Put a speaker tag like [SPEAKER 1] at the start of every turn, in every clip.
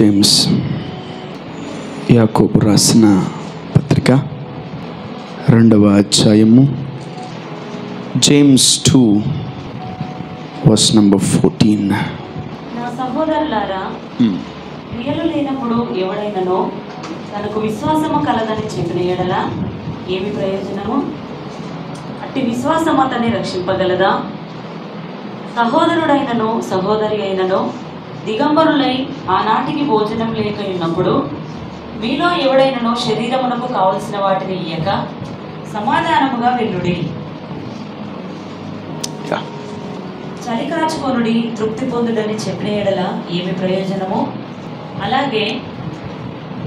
[SPEAKER 1] James యాకోబు రాసిన పత్రిక 2వ అధ్యాయము జేమ్స్ 2 verse number 14.
[SPEAKER 2] నా సహోదరులారా, క్రియలు లేనప్పుడు ఎవడైనను తనకు విశ్వాసము కలదని చెప్పిన ఎడల ఏమి ప్రయోజనము? అట్టి విశ్వాసం అతన్ని రక్షింపగలదా? సహోదరుడైనను సహోదరి అయినను దిగంబరులై ఆనాటికి భోజనం లేక ఉన్నప్పుడు మీలో ఎవడైనను శరీరమునకు కావలసిన వాటిని ఇయ్యక సమాధానముగా వెళ్ళుడి. చలి కాచుకొనుడి, తృప్తి పొందుడని చెప్పిన ఎడల ఏమి ప్రయోజనము? అలాగే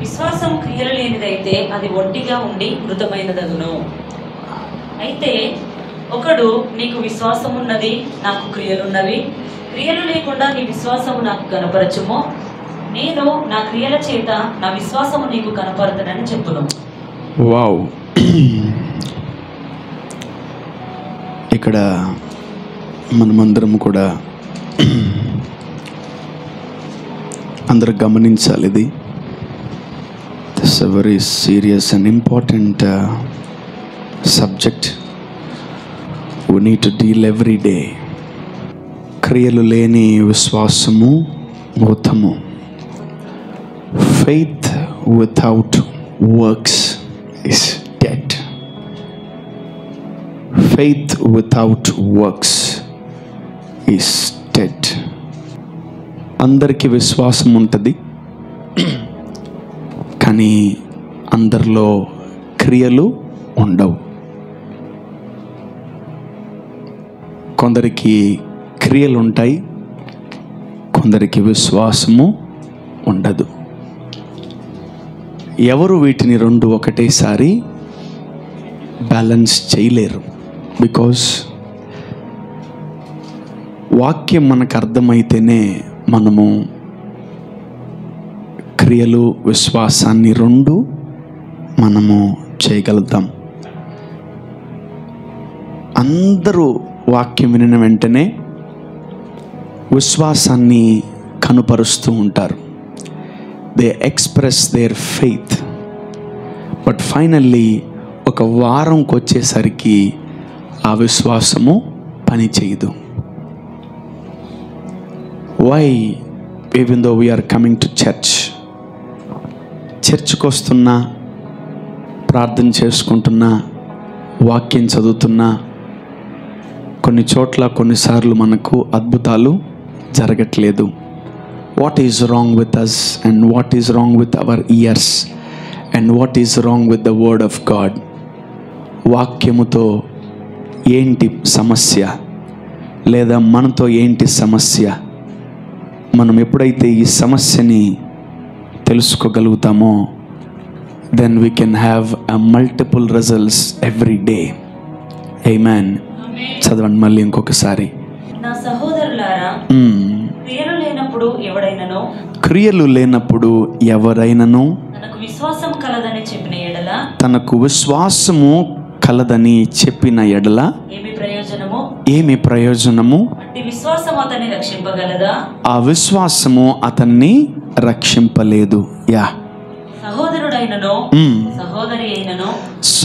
[SPEAKER 2] విశ్వాసం క్రియలు లేనిదైతే అది ఒంటిగా ఉండి మృతమైనదగును. అయితే ఒకడు నీకు విశ్వాసమున్నది, నాకు క్రియలున్నవి, క్రియలు లేకుండా నీ విశ్వాసము నాకు కనపరచుము, నేను నా క్రియల చేత నా విశ్వాసము నీకు కనపరతనని చెప్పును.
[SPEAKER 1] వావ్! ఇక్కడ మనమందరం కూడా అందరూ గమనించాలి. ఇది this a very serious and important subject. We need to deal every day. క్రియలు లేని విశ్వాసము మృతము. Faith without works is dead. Faith without works is dead. అందరికీ విశ్వాసం ఉంటుంది, కానీ అందరిలో క్రియలు ఉండవు. కొందరికి క్రియలు ఉంటాయి, కొందరికి విశ్వాసము ఉండదు. ఎవరు వీటిని రెండు ఒకటేసారి బ్యాలెన్స్ చేయలేరు. బికాజ్ వాక్యం మనకు అర్థమైతేనే మనము క్రియలు విశ్వాసాన్ని రెండు మనము చేయగలుగుతాం. అందరూ వాక్యం వినిన వెంటనే విశ్వాసాన్ని కనుపరుస్తూ ఉంటారు. They express their faith. But finally ఒక వారంకి వచ్చేసరికి ఆ విశ్వాసము పని చేయదు. Why? Even though we are coming to చర్చ్కి వస్తున్నా, ప్రార్థన చేసుకుంటున్నా, వాక్యం చదువుతున్నా, కొన్ని చోట్ల కొన్నిసార్లు మనకు అద్భుతాలు జరగట్లేదు. What is wrong with us and what is wrong with our ears and what is wrong with the word of God? వాక్యముతో ఏంటి సమస్య, లేదా మనతో ఏంటి సమస్య? మనం ఎప్పుడైతే ఈ సమస్యని తెలుసుకోగలుగుతామో then we can have a multiple results every day. ఆమేన్. చదవండి మళ్ళీ ఇంకొకసారి.
[SPEAKER 2] నా సహోదరులారా, క్రియలు లేనప్పుడు ఎవడైనను తనకు విశ్వాసము కలదని చెప్పిన ఎడల ఏమి ప్రయోజనము? అట్టి విశ్వాసము అతన్ని రక్షింపగలదా?
[SPEAKER 1] ఆ విశ్వాసము అతన్ని రక్షింపలేదు.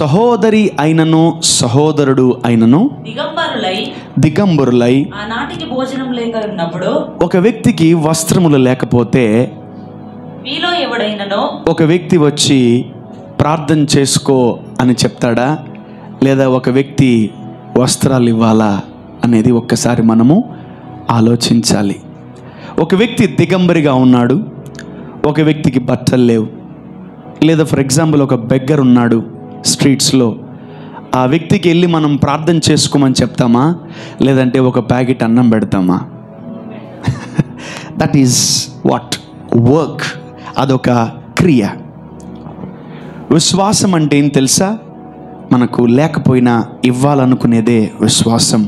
[SPEAKER 1] సహోదరి అయినను సహోదరుడు అయినను దిగంబరులై
[SPEAKER 2] ఆనాటికి భోజనం లేక ఉన్నప్పుడు,
[SPEAKER 1] ఒక వ్యక్తికి వస్త్రములు లేకపోతే
[SPEAKER 2] మీలో ఎవడైనను
[SPEAKER 1] ఒక వ్యక్తి వచ్చి ప్రార్థన చేసుకో అని చెప్తాడా? లేదా ఒక వ్యక్తి వస్త్రాలు ఇవ్వాలా అనేది ఒక్కసారి మనము ఆలోచించాలి. ఒక వ్యక్తి దిగంబరిగా ఉన్నాడు, ఒక వ్యక్తికి బట్టలు లేవు. లేదా ఫర్ ఎగ్జాంపుల్ ఒక బెగ్గర్ ఉన్నాడు స్ట్రీట్స్లో. ఆ వ్యక్తికి వెళ్ళి మనం ప్రార్థన చేసుకోమని చెప్తామా, లేదంటే ఒక ప్యాకెట్ అన్నం పెడతామా? That is what work. అదొక క్రియ. విశ్వాసం అంటే ఏం తెలుసా? మనకు లేకపోయినా ఇవ్వాలనుకునేదే విశ్వాసం.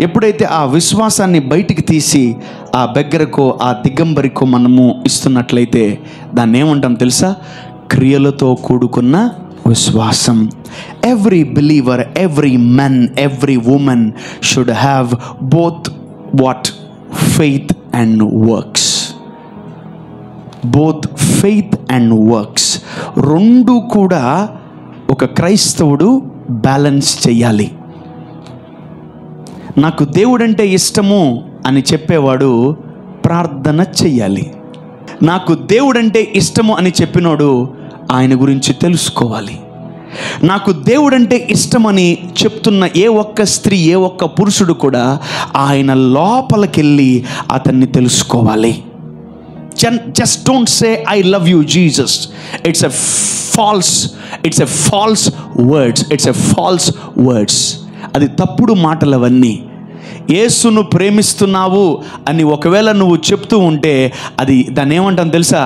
[SPEAKER 1] ఎప్పుడైతే ఆ విశ్వాసాన్ని బయటికి తీసి ఆ బెగ్గరకో ఆ దిగంబరికో మనము ఇస్తున్నట్లయితే దాన్ని ఏమంటాం తెలుసా? క్రియలతో కూడుకున్న విశ్వాసం. Every believer, every men, every women should have both what? Faith and works. Both faith and works, రెండు కూడా ఒక క్రైస్తవుడు బ్యాలెన్స్ చెయ్యాలి. నాకు దేవుడంటే ఇష్టము అని చెప్పేవాడు ప్రార్థన చెయ్యాలి. నాకు దేవుడంటే ఇష్టము అని చెప్పినోడు ఆయన గురించి తెలుసుకోవాలి. నాకు దేవుడంటే ఇష్టమని చెప్తున్న ఏ ఒక్క స్త్రీ, ఏ ఒక్క పురుషుడు కూడా ఆయన లోపలికెళ్ళి అతన్ని తెలుసుకోవాలి. Just don't say I love you Jesus. It's a false words. అది తప్పుడు మాటలు అవన్నీ. యేసును ప్రేమిస్తున్నావు అని ఒకవేళ నువ్వు చెప్తూ ఉంటే అది దాన్ని ఏమంటాను తెలుసా?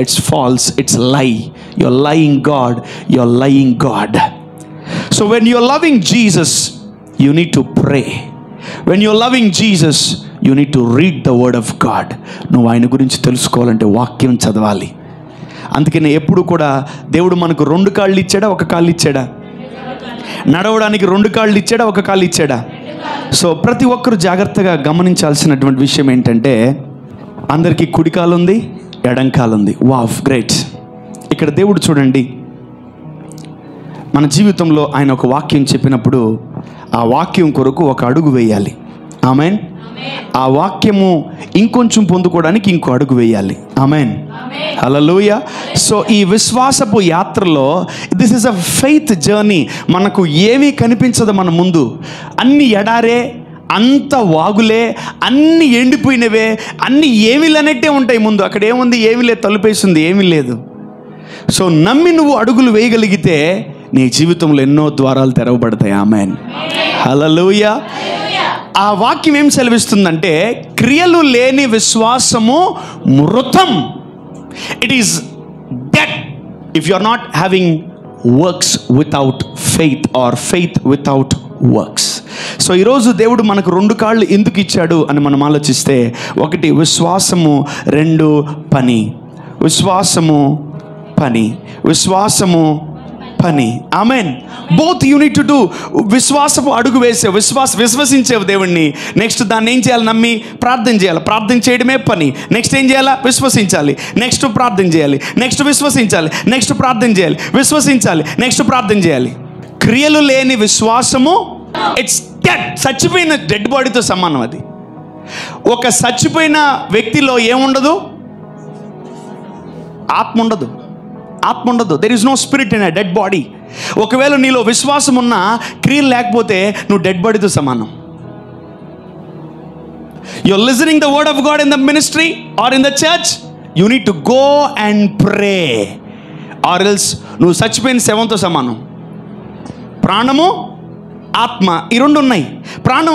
[SPEAKER 1] It's false, it's lie. You're lying God. So when you're loving Jesus, you need to pray. When you're loving Jesus, you need to read the word of God. నువ్వు ఆయన గురించి తెలుసుకోవాలంటే వాక్యం చదవాలి. అందుకనే ఎప్పుడు కూడా దేవుడు మనకు 2 కాళ్ళు ఇచ్చాడా, 1 కాళ్ళు ఇచ్చాడా? నడవడానికి 2 కాళ్ళు ఇచ్చాడా, 1 కాళ్ళు ఇచ్చాడా? సో ప్రతి ఒక్కరు జాగ్రత్తగా గమనించాల్సినటువంటి విషయం ఏంటంటే, అందరికీ కుడి కాలు ఉంది, ఎడం కాలు ఉంది. Wow, great. ఇక్కడ దేవుడు చూడండి, మన జీవితంలో ఆయన ఒక వాక్యం చెప్పినప్పుడు ఆ వాక్యం కొరకు ఒక అడుగు వేయాలి. ఆమెన్. ఆ వాక్యము ఇంకొంచెం పొందుకోవడానికి ఇంకో అడుగు వేయాలి. ఆమెన్. హల్లెలూయా. సో ఈ విశ్వాసపు యాత్రలో this is a faith journey. మనకు ఏమీ కనిపించదు మన ముందు. అన్ని ఎడారే, అంత వాగులే, అన్ని ఎండిపోయినవే, అన్ని ఏమీ లేనట్టే ఉంటాయి ముందు. అక్కడ ఏముంది? ఏమీ లేదు, తలుపేసింది, ఏమీ లేదు. సో నమ్మి నువ్వు అడుగులు వేయగలిగితే నీ జీవితంలో ఎన్నో ద్వారాలు తెరవబడతాయి. ఆమెన్. హల్లెలూయా. ఆ వాక్యం ఏం సెలవిస్తుందంటే, క్రియలు లేని విశ్వాసము మృతం. It is dead if you are not having works without faith or faith without works. So ఈరోజు దేవుడు మనకు 2 కాళ్ళు ఎందుకు ఇచ్చాడు అని మనం ఆలోచిస్తే, 1 విశ్వాసము, 2 పని. విశ్వాసము పని. Amen. Both you need to do. విశ్వాసపు అడుగు వేసావు, విశ్వసించావు దేవుణ్ణి. నెక్స్ట్ దాన్ని ఏం చేయాలి? నమ్మి ప్రార్థన చేయాలి. ప్రార్థన చేయడమే పని. నెక్స్ట్ ఏం చేయాలా? విశ్వసించాలి. నెక్స్ట్ ప్రార్థన చేయాలి. నెక్స్ట్ విశ్వసించాలి. నెక్స్ట్ ప్రార్థన చేయాలి. విశ్వసించాలి. నెక్స్ట్ ప్రార్థన చేయాలి. క్రియలు లేని విశ్వాసము ఇట్స్ డెడ్. చచ్చిపోయిన డెడ్ బాడీతో సమానం అది. ఒక చచ్చిపోయిన వ్యక్తిలో ఏముండదు? ఆత్మ ఉండదు. There is no spirit in a dead body. ఒకవేళ నీలో విశ్వాసం ఉన్నా క్రియలు లేకపోతే నువ్వు డెడ్ బాడీతో సమానం. You are listening the word of God in the ministry or in the church, you need to go and pray, or else నువ్వు చచ్చిపోయిన శవంతో సమానం. ప్రాణము, ఆత్మ, ఈ 2 ఉన్నాయి. ప్రాణం,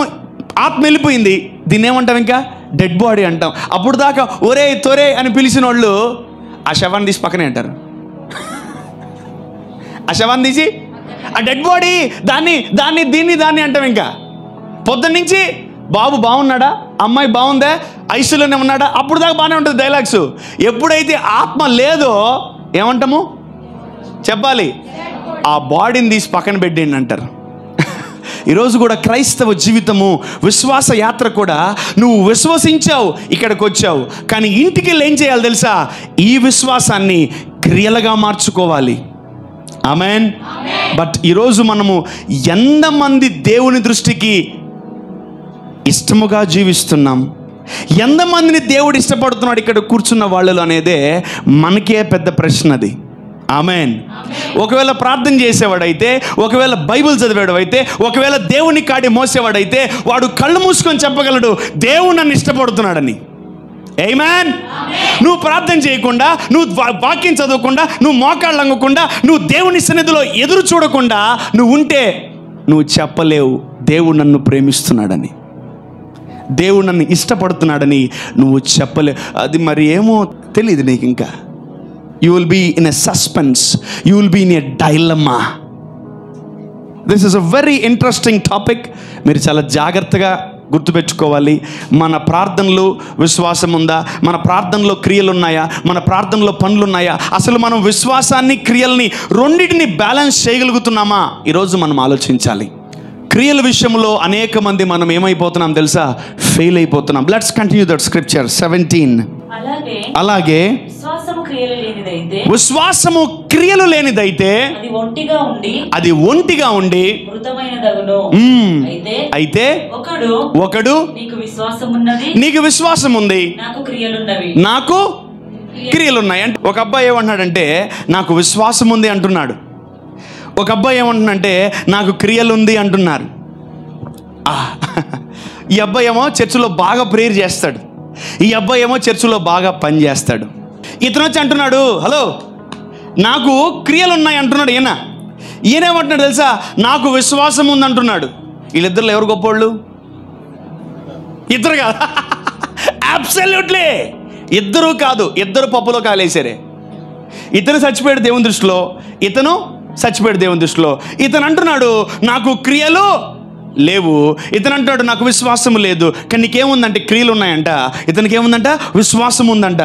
[SPEAKER 1] ఆత్మ వెళ్ళిపోయింది, దీన్ని ఏమంటాం? ఇంకా డెడ్ బాడీ అంటాం. అప్పుడు దాకా ఒరే తొరే అని పిలిచిన వాళ్ళు ఆ శవాన్ని తీసి పక్కనే అంటారు. ఆ శవాన్ని తీసి ఆ డెడ్ బాడీ దీన్ని అంటాం. ఇంకా పొద్దున్న నుంచి బాబు బాగున్నాడా, అమ్మాయి బాగుందా, ఐసీలోనే ఉన్నాడా, అప్పుడు దాకా బాగానే ఉంటుంది డైలాగ్స్. ఎప్పుడైతే ఆత్మ లేదో ఏమంటాము? చెప్పాలి, ఆ బాడీని తీసి పక్కన పెట్టండి అంటారు. ఈరోజు కూడా క్రైస్తవ జీవితము, విశ్వాస యాత్ర కూడా, నువ్వు విశ్వసించావు, ఇక్కడికి వచ్చావు, కానీ ఇంటికి వెళ్ళి ఏం చేయాలి తెలుసా? ఈ విశ్వాసాన్ని క్రియలుగా మార్చుకోవాలి. ఆమెన్. బట్ ఈరోజు మనము ఎంతమంది దేవుని దృష్టికి ఇష్టముగా జీవిస్తున్నాం, ఎంతమందిని దేవుడు ఇష్టపడుతున్నాడు ఇక్కడ కూర్చున్న వాళ్ళు అనేదే మనకే పెద్ద ప్రశ్న అది. ఆమెన్. ఒకవేళ ప్రార్థన చేసేవాడైతే, ఒకవేళ బైబిల్ చదివేవాడైతే, ఒకవేళ దేవుని కాడి మోసేవాడైతే వాడు కళ్ళు మూసుకొని చెప్పగలడు దేవుడు నన్ను ఇష్టపడుతున్నాడని. ఆమేన్. నువ్వు ప్రార్థన చేయకుండా, నువ్వు వాక్యం చదవకుండా, నువ్వు మోకాళ్ళు అంగకుండా, నువ్వు దేవుని సన్నిధిలో ఎదురు చూడకుండా నువ్వు ఉంటే నువ్వు చెప్పలేవు దేవుడు నన్ను ప్రేమిస్తున్నాడని, దేవుడు నన్ను ఇష్టపడుతున్నాడని నువ్వు చెప్పలేవు. అది మరి ఏమో తెలియదు నీకు. ఇంకా you will be in a suspense, you will be in a dilemma. This is a very interesting topic. మీరు చాలా జాగ్రత్తగా గుర్తుపెట్టుకోవాలి. మన ప్రార్థనలో విశ్వాసం ఉందా? మన ప్రార్థనలో క్రియలు ఉన్నాయా? మన ప్రార్థనలో పనులు ఉన్నాయా? అసలు మనం విశ్వాసాన్ని, క్రియల్ని, రెండింటిని బ్యాలెన్స్ చేయగలుగుతున్నామా? ఈరోజు మనం ఆలోచించాలి. క్రియల విషయంలో అనేక మంది మనం ఏమైపోతున్నాం తెలుసా? ఫెయిల్ అయిపోతున్నాం. Let's continue that scripture 17.
[SPEAKER 2] అలాగే క్రియలు లేనిదైతే
[SPEAKER 1] విశ్వాసము క్రియలు లేనిదైతే
[SPEAKER 2] అది ఒంటిగా ఉండి మృతమైనదగును. అయితే ఒకడు నీకు విశ్వాసం ఉంది, నాకు క్రియలున్నాయి అంటే ఒక అబ్బాయి ఏమంటున్నాడంటే నాకు విశ్వాసం ఉంది అంటున్నాడు. ఒక అబ్బాయి ఏమంటున్నాడంటే నాకు క్రియలుంది అంటున్నారు. ఈ అబ్బాయి ఏమో చర్చిలో బాగా ప్రేయర్ చేస్తాడు, ఈ అబ్బాయి ఏమో చర్చిలో బాగా పని చేస్తాడు. ఇతను వచ్చి అంటున్నాడు హలో నాకు క్రియలు ఉన్నాయి అంటున్నాడు. ఈయనేమంటున్నాడు తెలుసా, నాకు విశ్వాసం ఉంది అంటున్నాడు. వీళ్ళిద్దరిలో ఎవరు గొప్పోళ్ళు? ఇద్దరు కాదు, అబ్సల్యూట్లీ ఇద్దరు కాదు, ఇద్దరు పప్పులో కాలేసారే. ఇతను చచ్చిపోయాడు దేవుని దృష్టిలో, ఇతను చచ్చిపోయాడు దేవుని దృష్టిలో. ఇతను అంటున్నాడు నాకు క్రియలు లేవు, ఇతను అంటున్నాడు నాకు విశ్వాసం లేదు. కానీ నీకేముందంటే క్రియలు ఉన్నాయంట, ఇతనికి ఏముందంట విశ్వాసం ఉందంట.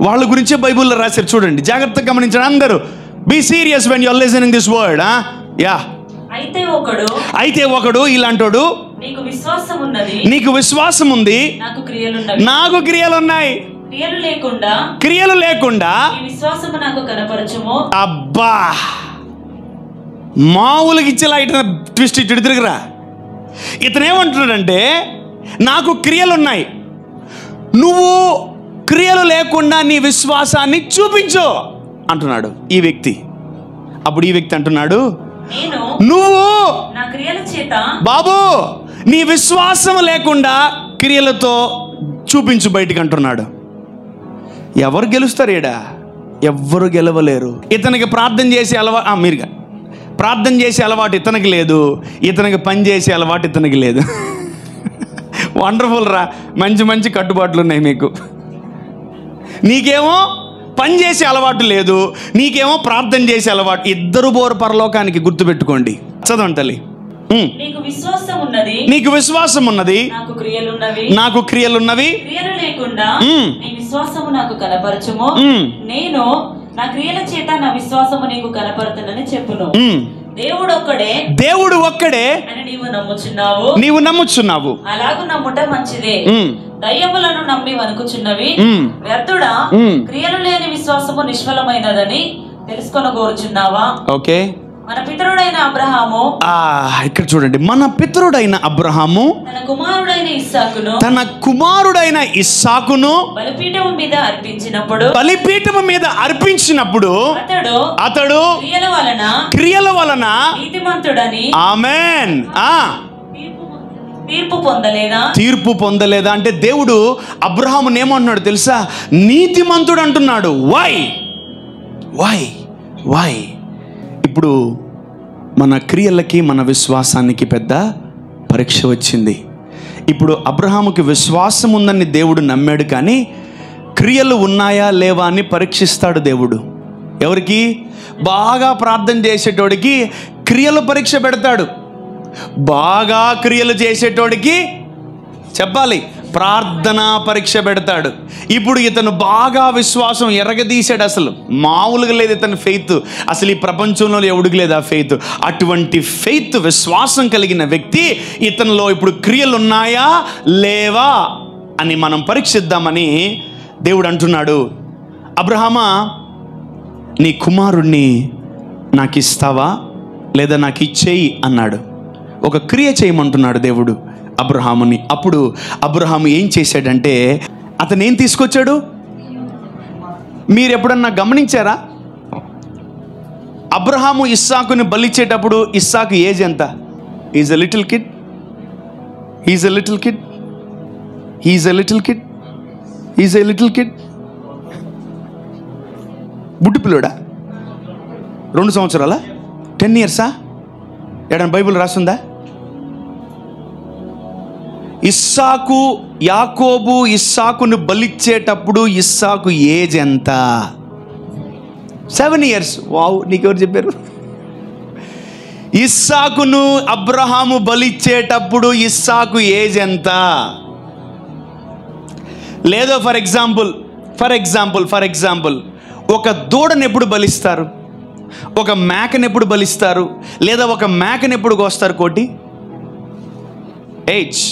[SPEAKER 2] వాళ్ళ గురించే బైబిల్లో రాశారు చూడండి, జాగ్రత్తగా గమనించండి అందరూ. Be serious when you are listening this word. అయితే ఒకడు ఇలాంటోడు నీకు విశ్వాసం ఉంది, నాకు క్రియలు ఉన్నాయి. క్రియలు లేకుండా అబ్బా మామూలుగా ఇచ్చేలా ఇటు ట్విస్ట్ ఇటు తిరుగురా. ఇతను ఏమంటున్నాడంటే నాకు క్రియలున్నాయి, నువ్వు క్రియలు లేకుండా నీ విశ్వాసాన్ని చూపించు అంటున్నాడు ఈ వ్యక్తి. అప్పుడు ఈ వ్యక్తి అంటున్నాడు నువ్వు బాబు నీ విశ్వాసం లేకుండా క్రియలతో చూపించు బయటికి అంటున్నాడు. ఎవరు గెలుస్తారు ఈడ? ఎవ్వరు గెలవలేరు. ఇతనికి ప్రార్థన చేసే అలవాటు, మీరుగా ప్రార్థన చేసే అలవాటు ఇతనికి లేదు, ఇతనికి పని చేసే అలవాటు ఇతనికి లేదు. వండర్ఫుల్ రా, మంచి మంచి కట్టుబాట్లు ఉన్నాయి మీకు. నీకేమో పని చేసే అలవాటు లేదు, నీకేమో ప్రార్థన చేసే అలవాటు. ఇద్దరు బోరు పరలోకానికి. గుర్తుపెట్టుకోండి. చదవండి తల్లి. నీకు విశ్వాసం ఉన్నది, నాకు క్రియలున్నవి. క్రియలు లేకుండా నీ విశ్వాసము నాకు కనపరచుము, నేను నా క్రియల చేత నా విశ్వాసము నీకు కనపరుతునని చెప్పును. దేవుడు ఒక్కడే అని నీవు నమ్ముచున్నావు. అలాగు నమ్ముట మంచిదే. దయ్యములను నమ్మి వణుకుచున్నవి వ్యర్థుడా, క్రియలు లేని విశ్వాసము నిష్ఫలమైనదని తెలుసుకొనగోరుచున్నావా?
[SPEAKER 1] ఓకే,
[SPEAKER 2] మన పితరుడైన అబ్రహాము,
[SPEAKER 1] ఇక్కడ చూడండి, మన పితరుడైన అబ్రహాము
[SPEAKER 2] తన కుమారుడైన ఇస్సాకును
[SPEAKER 1] బలిపీఠము మీద అర్పించినప్పుడు అతడు క్రియల వలన
[SPEAKER 2] నీతిమంతుడని
[SPEAKER 1] ఆమేన్
[SPEAKER 2] తీర్పు
[SPEAKER 1] పొందలేదా అంటే దేవుడు అబ్రహాముని ఏమంటున్నాడు తెలుసా? నీతిమంతుడు అంటున్నాడు. వై ఇప్పుడు మన క్రియలకి మన విశ్వాసానికి పెద్ద పరీక్ష వచ్చింది. ఇప్పుడు అబ్రహాముకి విశ్వాసం ఉందని దేవుడు నమ్మాడు, కానీ క్రియలు ఉన్నాయా లేవా అని పరీక్షిస్తాడు దేవుడు. ఎవరికి? బాగా ప్రార్థన చేసేటోడికి క్రియలు పరీక్ష పెడతాడు, బాగా క్రియలు చేసేటోడికి చెప్పాలి ప్రార్థన పరీక్ష పెడతాడు. ఇప్పుడు ఇతను బాగా విశ్వాసం ఎరగదీశాడు, అసలు మామూలుగా లేదు ఇతని ఫెయిత్. అసలు ఈ ప్రపంచంలో ఎవడికి లేదు ఆ ఫెయిత్. అటువంటి ఫెయిత్ విశ్వాసం కలిగిన వ్యక్తి ఇతనిలో ఇప్పుడు క్రియలు ఉన్నాయా లేవా అని మనం పరీక్షిద్దామని దేవుడు అంటున్నాడు. అబ్రహామా, నీ కుమారుణ్ణి నాకు ఇస్తావా లేదా నాకు ఇచ్చేయి అన్నాడు. ఒక క్రియ చేయమంటున్నాడు దేవుడు అబ్రహాముని. అప్పుడు అబ్రహాము ఏం చేశాడంటే అతను ఏం తీసుకొచ్చాడు? మీరు ఎప్పుడన్నా గమనించారా? అబ్రహాము ఇస్సాకుని బలిచ్చేటప్పుడు ఇస్సాకు ఏజ్ ఎంత? Is a little kid. బుడ్డి పిల్లోడా? 2 సంవత్సరాలా? 10 ఇయర్సా? ఏడన్నా బైబిల్ రాస్తుందా? యాకోబు ఇస్సాకును బలిచ్చేటప్పుడు ఇస్సాకు ఏజ్ ఎంత? 7 ఇయర్స్. వావ్, నీకెవరు చెప్పారు? ఇస్సాకును అబ్రహాము బలిచ్చేటప్పుడు ఇస్సాకు ఏజ్ ఎంత? లేదో ఫర్ ఎగ్జాంపుల్ ఒక దూడని ఎప్పుడు బలిస్తారు? ఒక మేకని ఎప్పుడు బలిస్తారు? లేదా ఒక మేకని ఎప్పుడు కోస్తారు? కోటి ఏజ్,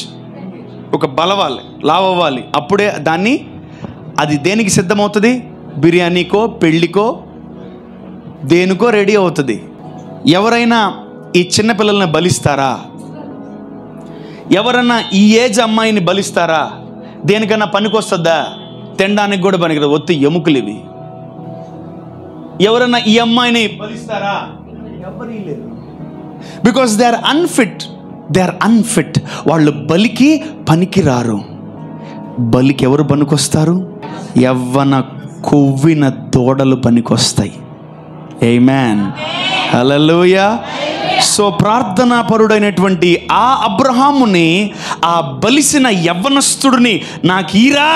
[SPEAKER 1] ఒక బలవాలి, లావ్ అవ్వాలి, అప్పుడే అది దేనికి సిద్ధమవుతుంది? బిర్యానీకో, పెళ్ళికో, దేనికో రెడీ అవుతుంది. ఎవరైనా ఈ చిన్నపిల్లల్ని బలిస్తారా? ఎవరన్నా ఈ ఏజ్ అమ్మాయిని బలిస్తారా? దేనికన్నా పనికొస్తుందా? తినడానికి కూడా పనికిరాదు, ఒత్తి ఎముకలు ఇవి. ఎవరన్నా ఈ అమ్మాయిని బలిస్తారా? ఎవరీ లేదు. Because they are unfit. వాళ్ళు బలికి పనికిరారు. బలికి ఎవరు పనికొస్తారు? యవ్వన కొవ్విన దూడలు పనికొస్తాయి. ఆమేన్, హల్లెలూయా. సో ప్రార్థనాపరుడైనటువంటి ఆ అబ్రహాముని, ఆ బలిసిన యవ్వనస్తుడిని నాకు ఈరా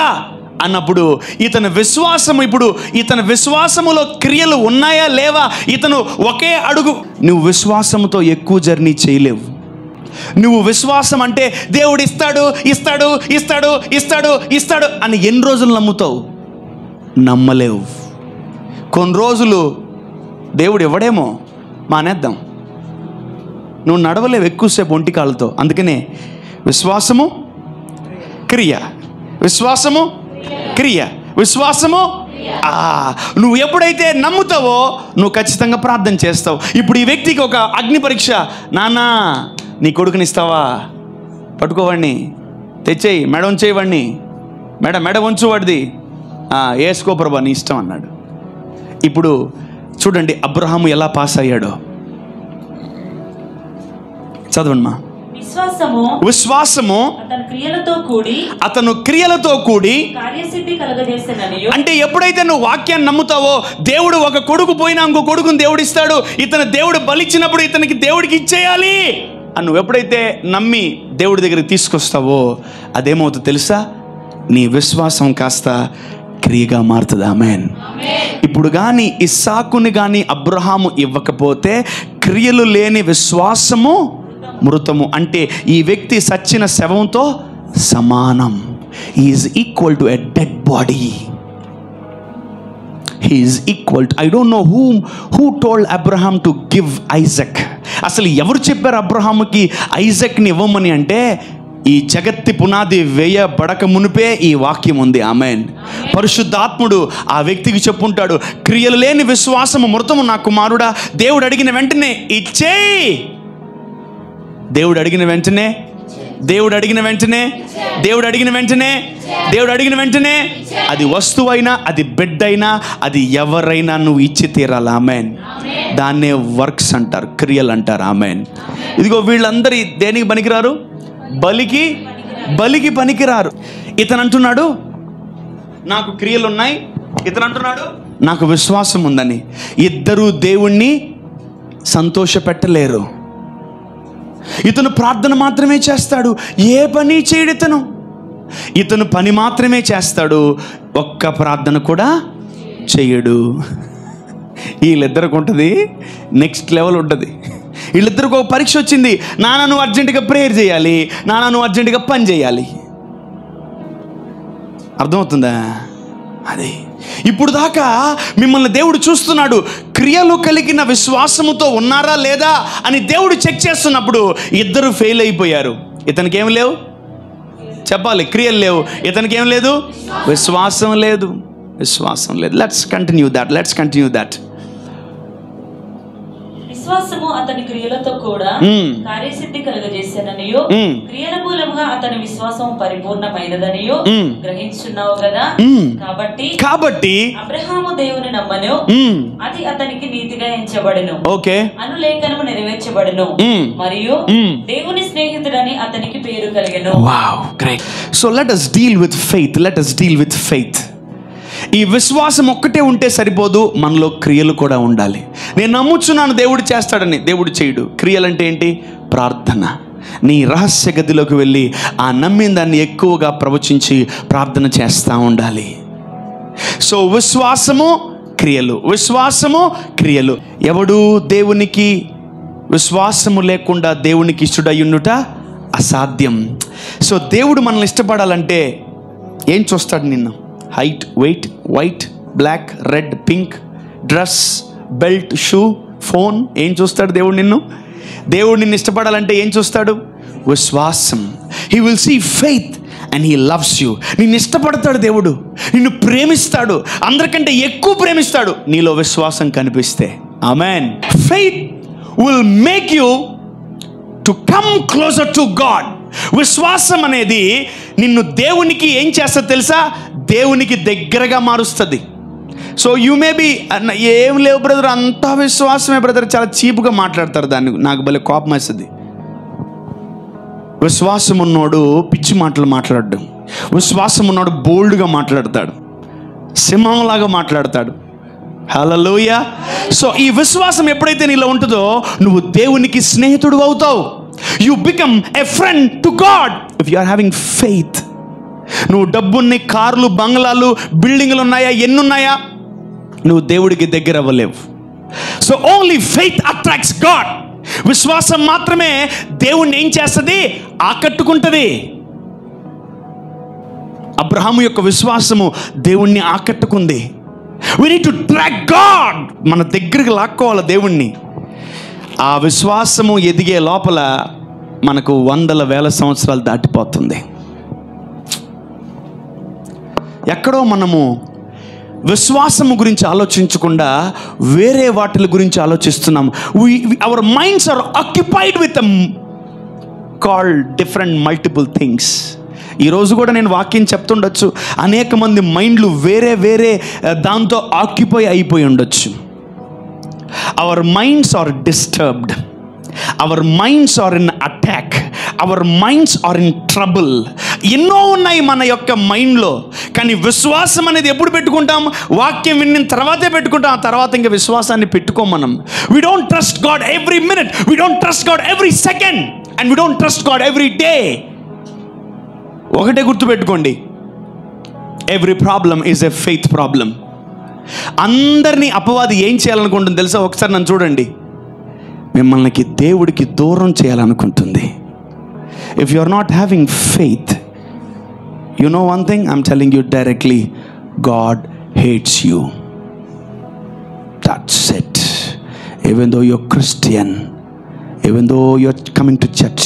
[SPEAKER 1] అన్నప్పుడు ఇతని విశ్వాసము, ఇప్పుడు ఇతని విశ్వాసములో క్రియలు ఉన్నాయా లేవా? ఇతను ఒకే అడుగు. నువ్వు విశ్వాసముతో ఎక్కువ జర్నీ చేయలేవు. నువ్వు విశ్వాసం అంటే దేవుడు ఇస్తాడు ఇస్తాడు ఇస్తాడు ఇస్తాడు ఇస్తాడు అని ఎన్ని రోజులు నమ్ముతావు? నమ్మలేవు. కొన్ని రోజులు దేవుడు ఇవ్వడేమో మానేద్దాం. నువ్వు నడవలేవు ఎక్కువసేపు ఒంటి కాళ్ళతో. అందుకనే విశ్వాసము క్రియ, విశ్వాసము క్రియ, విశ్వాసము. నువ్వు ఎప్పుడైతే నమ్ముతావో నువ్వు ఖచ్చితంగా ప్రార్థన చేస్తావు. ఇప్పుడు ఈ వ్యక్తికి ఒక అగ్ని పరీక్ష. నాన్న, నీ కొడుకుని ఇస్తావా? పట్టుకోవాడిని, తెచ్చేయి, మెడ ఉంచేవాడిని, మెడ ఉంచు వాడిది. వేసుకో ప్రభా, నీ ఇష్టం అన్నాడు. ఇప్పుడు చూడండి అబ్రహాము ఎలా పాస్ అయ్యాడో. చదవండి మా. విశ్వాసము అతను క్రియలతో కూడి
[SPEAKER 2] కార్యసిద్ధి కలుగజేసెననియు.
[SPEAKER 1] అంటే ఎప్పుడైతే నువ్వు వాక్యాన్ని నమ్ముతావో, దేవుడు ఒక కొడుకు పోయినా ఇంకో కొడుకుని దేవుడు ఇస్తాడు, ఇతను దేవుడు బలిచ్చినప్పుడు ఇతనికి దేవుడికి ఇచ్చేయాలి అని నువ్వు ఎప్పుడైతే నమ్మి దేవుడి దగ్గరికి తీసుకొస్తావో అదేమవుతుందో తెలుసా? నీ విశ్వాసం కాస్త క్రియగా మారుతుంది. ఆమేన్. ఇప్పుడు కానీ ఇస్సాకుని కానీ అబ్రహాము ఇవ్వకపోతే క్రియలు లేని విశ్వాసము మృతము. అంటే ఈ వ్యక్తి సచ్చిన శవంతో సమానం. He is equal to a dead body. He is equal to, I don't know who told Abraham to give Isaac. అసలు ఎవరు చెప్పారు అబ్రహాముకి ఐజక్ని ఇవ్వమని? అంటే ఈ జగత్తి పునాది వేయబడక మునిపే ఈ వాక్యం ఉంది. ఆమేన్. పరిశుద్ధాత్ముడు ఆ వ్యక్తికి చెప్పుంటాడు, క్రియలు లేని విశ్వాసము మృతము నా కుమారుడా. దేవుడు అడిగిన వెంటనే ఇచ్చేయి. దేవుడు అడిగిన వెంటనే అది వస్తువైనా, అది బిడ్డ అయినా, అది ఎవరైనా నువ్వు ఇచ్చి తీరాలి. ఆమేన్. దాన్నే వర్క్స్ అంటారు, క్రియలు అంటారు. ఆమేన్. ఇదిగో వీళ్ళందరి దేనికి పనికిరారు? బలికి పనికిరారు. ఇతను అంటున్నాడు నాకు క్రియలు ఉన్నాయి, ఇతను అంటున్నాడు నాకు విశ్వాసం ఉందని. ఇద్దరు దేవుణ్ణి సంతోష పెట్టలేరు. ఇతను ప్రార్థన మాత్రమే చేస్తాడు, ఏ పని చేయడు. ఇతను పని మాత్రమే చేస్తాడు, ఒక్క ప్రార్థన కూడా చేయడు. వీళ్ళిద్దరికి ఉంటుంది నెక్స్ట్ లెవెల్ ఉంటుంది. వీళ్ళిద్దరికి ఒక పరీక్ష వచ్చింది. నాన్న నువ్వు అర్జెంటుగా ప్రేయర్ చేయాలి, నాన్న నువ్వు అర్జెంటుగా పని చేయాలి. అర్థమవుతుందా? అది ఇప్పుడు దాకా మిమ్మల్ని దేవుడు చూస్తున్నాడు. క్రియలు కలిగిన విశ్వాసముతో ఉన్నారా లేదా అని దేవుడు చెక్ చేస్తున్నప్పుడు ఇద్దరు ఫెయిల్ అయిపోయారు. ఇతనికి ఏం లేవు, చెప్పాలి, క్రియలు లేవు. ఇతనికి ఏం లేదు, విశ్వాసం లేదు. Let's continue that.
[SPEAKER 2] విశ్వాసము అతని క్రియలతో కూడా కార్యసిద్ధి కలుగజేసెననియు, క్రియల మూలముగా అతని విశ్వాసం పరిపూర్ణమైనదనియు గ్రహించున్నావు కదా. కాబట్టి అబ్రహాము దేవుని నమ్మను, అది అతనికి నీతిగా ఎంచబడెను. ఓకే, అనులేఖనము నెరవేర్చబడెను, మరియు దేవుని స్నేహితుడని అతనికి పేరు కలిగెను.
[SPEAKER 1] Wow, great. So let us deal with faith. ఈ విశ్వాసం ఒక్కటే ఉంటే సరిపోదు, మనలో క్రియలు కూడా ఉండాలి. నేను నమ్ముచున్నాను దేవుడు చేస్తాడని, దేవుడు చేయడు. క్రియలంటే ఏంటి? ప్రార్థన. నీ రహస్య గదిలోకి వెళ్ళి ఆ నమ్మిన దాన్ని ఎక్కువగా ప్రవచించి ప్రార్థన చేస్తూ ఉండాలి. సో విశ్వాసము క్రియలు. ఎవడు దేవునికి విశ్వాసము లేకుండా దేవునికి ఇష్టడయ్యుండుట అసాధ్యం. సో దేవుడు మనల్ని ఇష్టపడాలంటే ఏం చూస్తాడు? నిన్ను height, weight, white, black, red, pink, dress, belt, shoe, phone ఏం చూస్తాడు దేవుడు? నిన్ను ఇష్టపడాలంటే ఏం చూస్తాడు? విశ్వాసం. He will see faith and he loves you. నిన్ను ఇష్టపడతాడు దేవుడు, నిన్ను ప్రేమిస్తాడు, అందరికంటే ఎక్కువ ప్రేమిస్తాడు నీలో విశ్వాసం కనిపిస్తే. Amen. Faith will make you to come closer to God. విశ్వాసం అనేది నిన్ను దేవునికి ఏం చేస్తుంది తెలుసా? దేవునికి దగ్గరగా మారుస్తుంది. సో యూ మే బి, ఏం లేవు బ్రదర్, అంతా విశ్వాసమే బ్రదర్, చాలా చీప్గా మాట్లాడతారు దాన్ని. నాకు భలే కోపం వేస్తుంది. విశ్వాసం ఉన్నోడు పిచ్చి మాటలు మాట్లాడడం, విశ్వాసం ఉన్నోడు బోల్డ్గా మాట్లాడతాడు, సింహంలాగా మాట్లాడతాడు. హల్లెలూయా. సో ఈ విశ్వాసం ఎప్పుడైతే నీలో ఉంటుందో నువ్వు దేవునికి స్నేహితుడు అవుతావు. You become a friend to God if you are having faith. నువ్వు డబ్బున్ని, కార్లు, బంగ్లాలు, బిల్డింగ్లు ఉన్నాయా, ఎన్నున్నాయా, నువ్వు దేవుడికి దగ్గర అవ్వలేవు. So only faith attracts God. విశ్వాసం మాత్రమే దేవుణ్ణి ఏం చేస్తుంది? ఆకట్టుకుంటుంది. అబ్రహాము యొక్క విశ్వాసము దేవుణ్ణి ఆకట్టుకుంది. We need to track God. మన దగ్గరికి లాక్కోవాలి దేవుణ్ణి. ఆ విశ్వాసము ఎదిగే లోపల మనకు 100,000 సంవత్సరాలు దాటిపోతుంది. ఎక్కడో మనము విశ్వాసము గురించి ఆలోచించకుండా వేరే వాటి గురించి ఆలోచిస్తున్నాం. Our minds are occupied with called different multiple things. ఈరోజు కూడా నేను వాక్యం చెప్తుండొచ్చు, అనేక మంది మైండ్లు వేరే వేరే దాంతో ఆక్యుపై అయిపోయి ఉండొచ్చు. Our minds are disturbed, our minds are in attack, our minds are in trouble. ఎన్నో ఉన్నాయి మన యొక్క మైండ్లో. కానీ విశ్వాసం అనేది ఎప్పుడు పెట్టుకుంటాం? వాక్యం విన్న తర్వాతే పెట్టుకుంటాం. ఆ తర్వాత ఇంకా విశ్వాసాన్ని పెట్టుకోం మనం. We don't trust God every minute, we don't trust God every second, and we don't trust God every day. ఒకటే గుర్తుపెట్టుకోండి, every problem is a faith problem. అందరినీ అపవాది ఏం చేయాలనుకుంటుంది తెలుసా? ఒకసారి నన్ను చూడండి, మిమ్మల్ని దేవుడికి దూరం చేయాలనుకుంటుంది. If you are not having faith, you know one thing, I'm telling you directly, God hates you. That's it. Even though you're Christian, even though you're coming to church,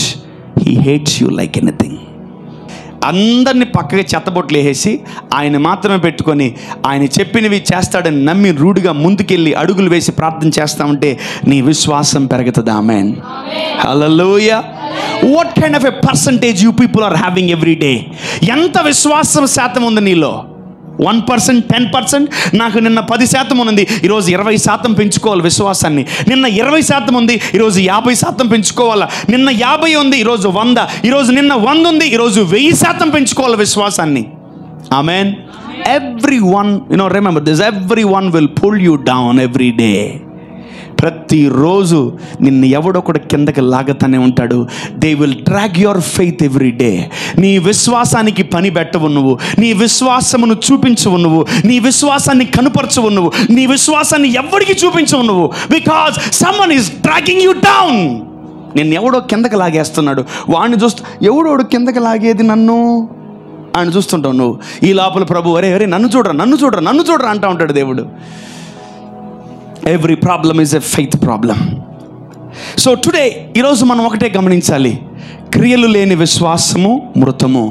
[SPEAKER 1] he hates you like anything. అందరినీ పక్కగా చెత్తబొట్లు వేసేసి ఆయన మాత్రమే పెట్టుకొని ఆయన చెప్పినవి చేస్తాడని నమ్మి రూఢిగా ముందుకెళ్ళి అడుగులు వేసి ప్రార్థన చేస్తా ఉంటే నీ విశ్వాసం పెరుగుతుంది. ఆమేన్. హల్లెలూయా. What kind of a percentage you people are having every day? ఎంత విశ్వాసం శాతం ఉంది నీలో? 1%, 10%? నాకు నిన్న 10% ఉంది, ఈరోజు 20% పెంచుకోవాలి విశ్వాసాన్ని. నిన్న 20% ఉంది, ఈరోజు 50% పెంచుకోవాలా. నిన్న 50 ఉంది, ఈరోజు 100. ఈరోజు నిన్న 100 ఉంది, ఈరోజు 1000% పెంచుకోవాలి విశ్వాసాన్ని. ఆమేన్. Everyone, remember this, everyone will pull you down every day. ప్రతిరోజు నిన్ను ఎవడొకడు కిందకి లాగుతానే ఉంటాడు. They will drag your faith every day. నీ విశ్వాసానికి పని పెట్టవు నువ్వు, నీ విశ్వాసమును చూపించవు నువ్వు, నీ విశ్వాసాన్ని కనుపరచవు నువ్వు, నీ విశ్వాసాన్ని ఎవరికి చూపించవు నువ్వు. Because someone is dragging you down. నిన్ను ఎవడో కిందకి లాగేస్తున్నాడు. వాడిని చూస్తూ ఎవడోడు కిందకి లాగేది నన్ను ఆయన చూస్తుంటావు నువ్వు. ఈ లోపల ప్రభు అరే అరే నన్ను చూడరా, నన్ను చూడరా, నన్ను చూడరా అంటూ ఉంటాడు దేవుడు. Every problem is a faith problem. So today ఈరోజు మనం ఒకటే గమనించాలి, క్రియలు లేని విశ్వాసము మృతము.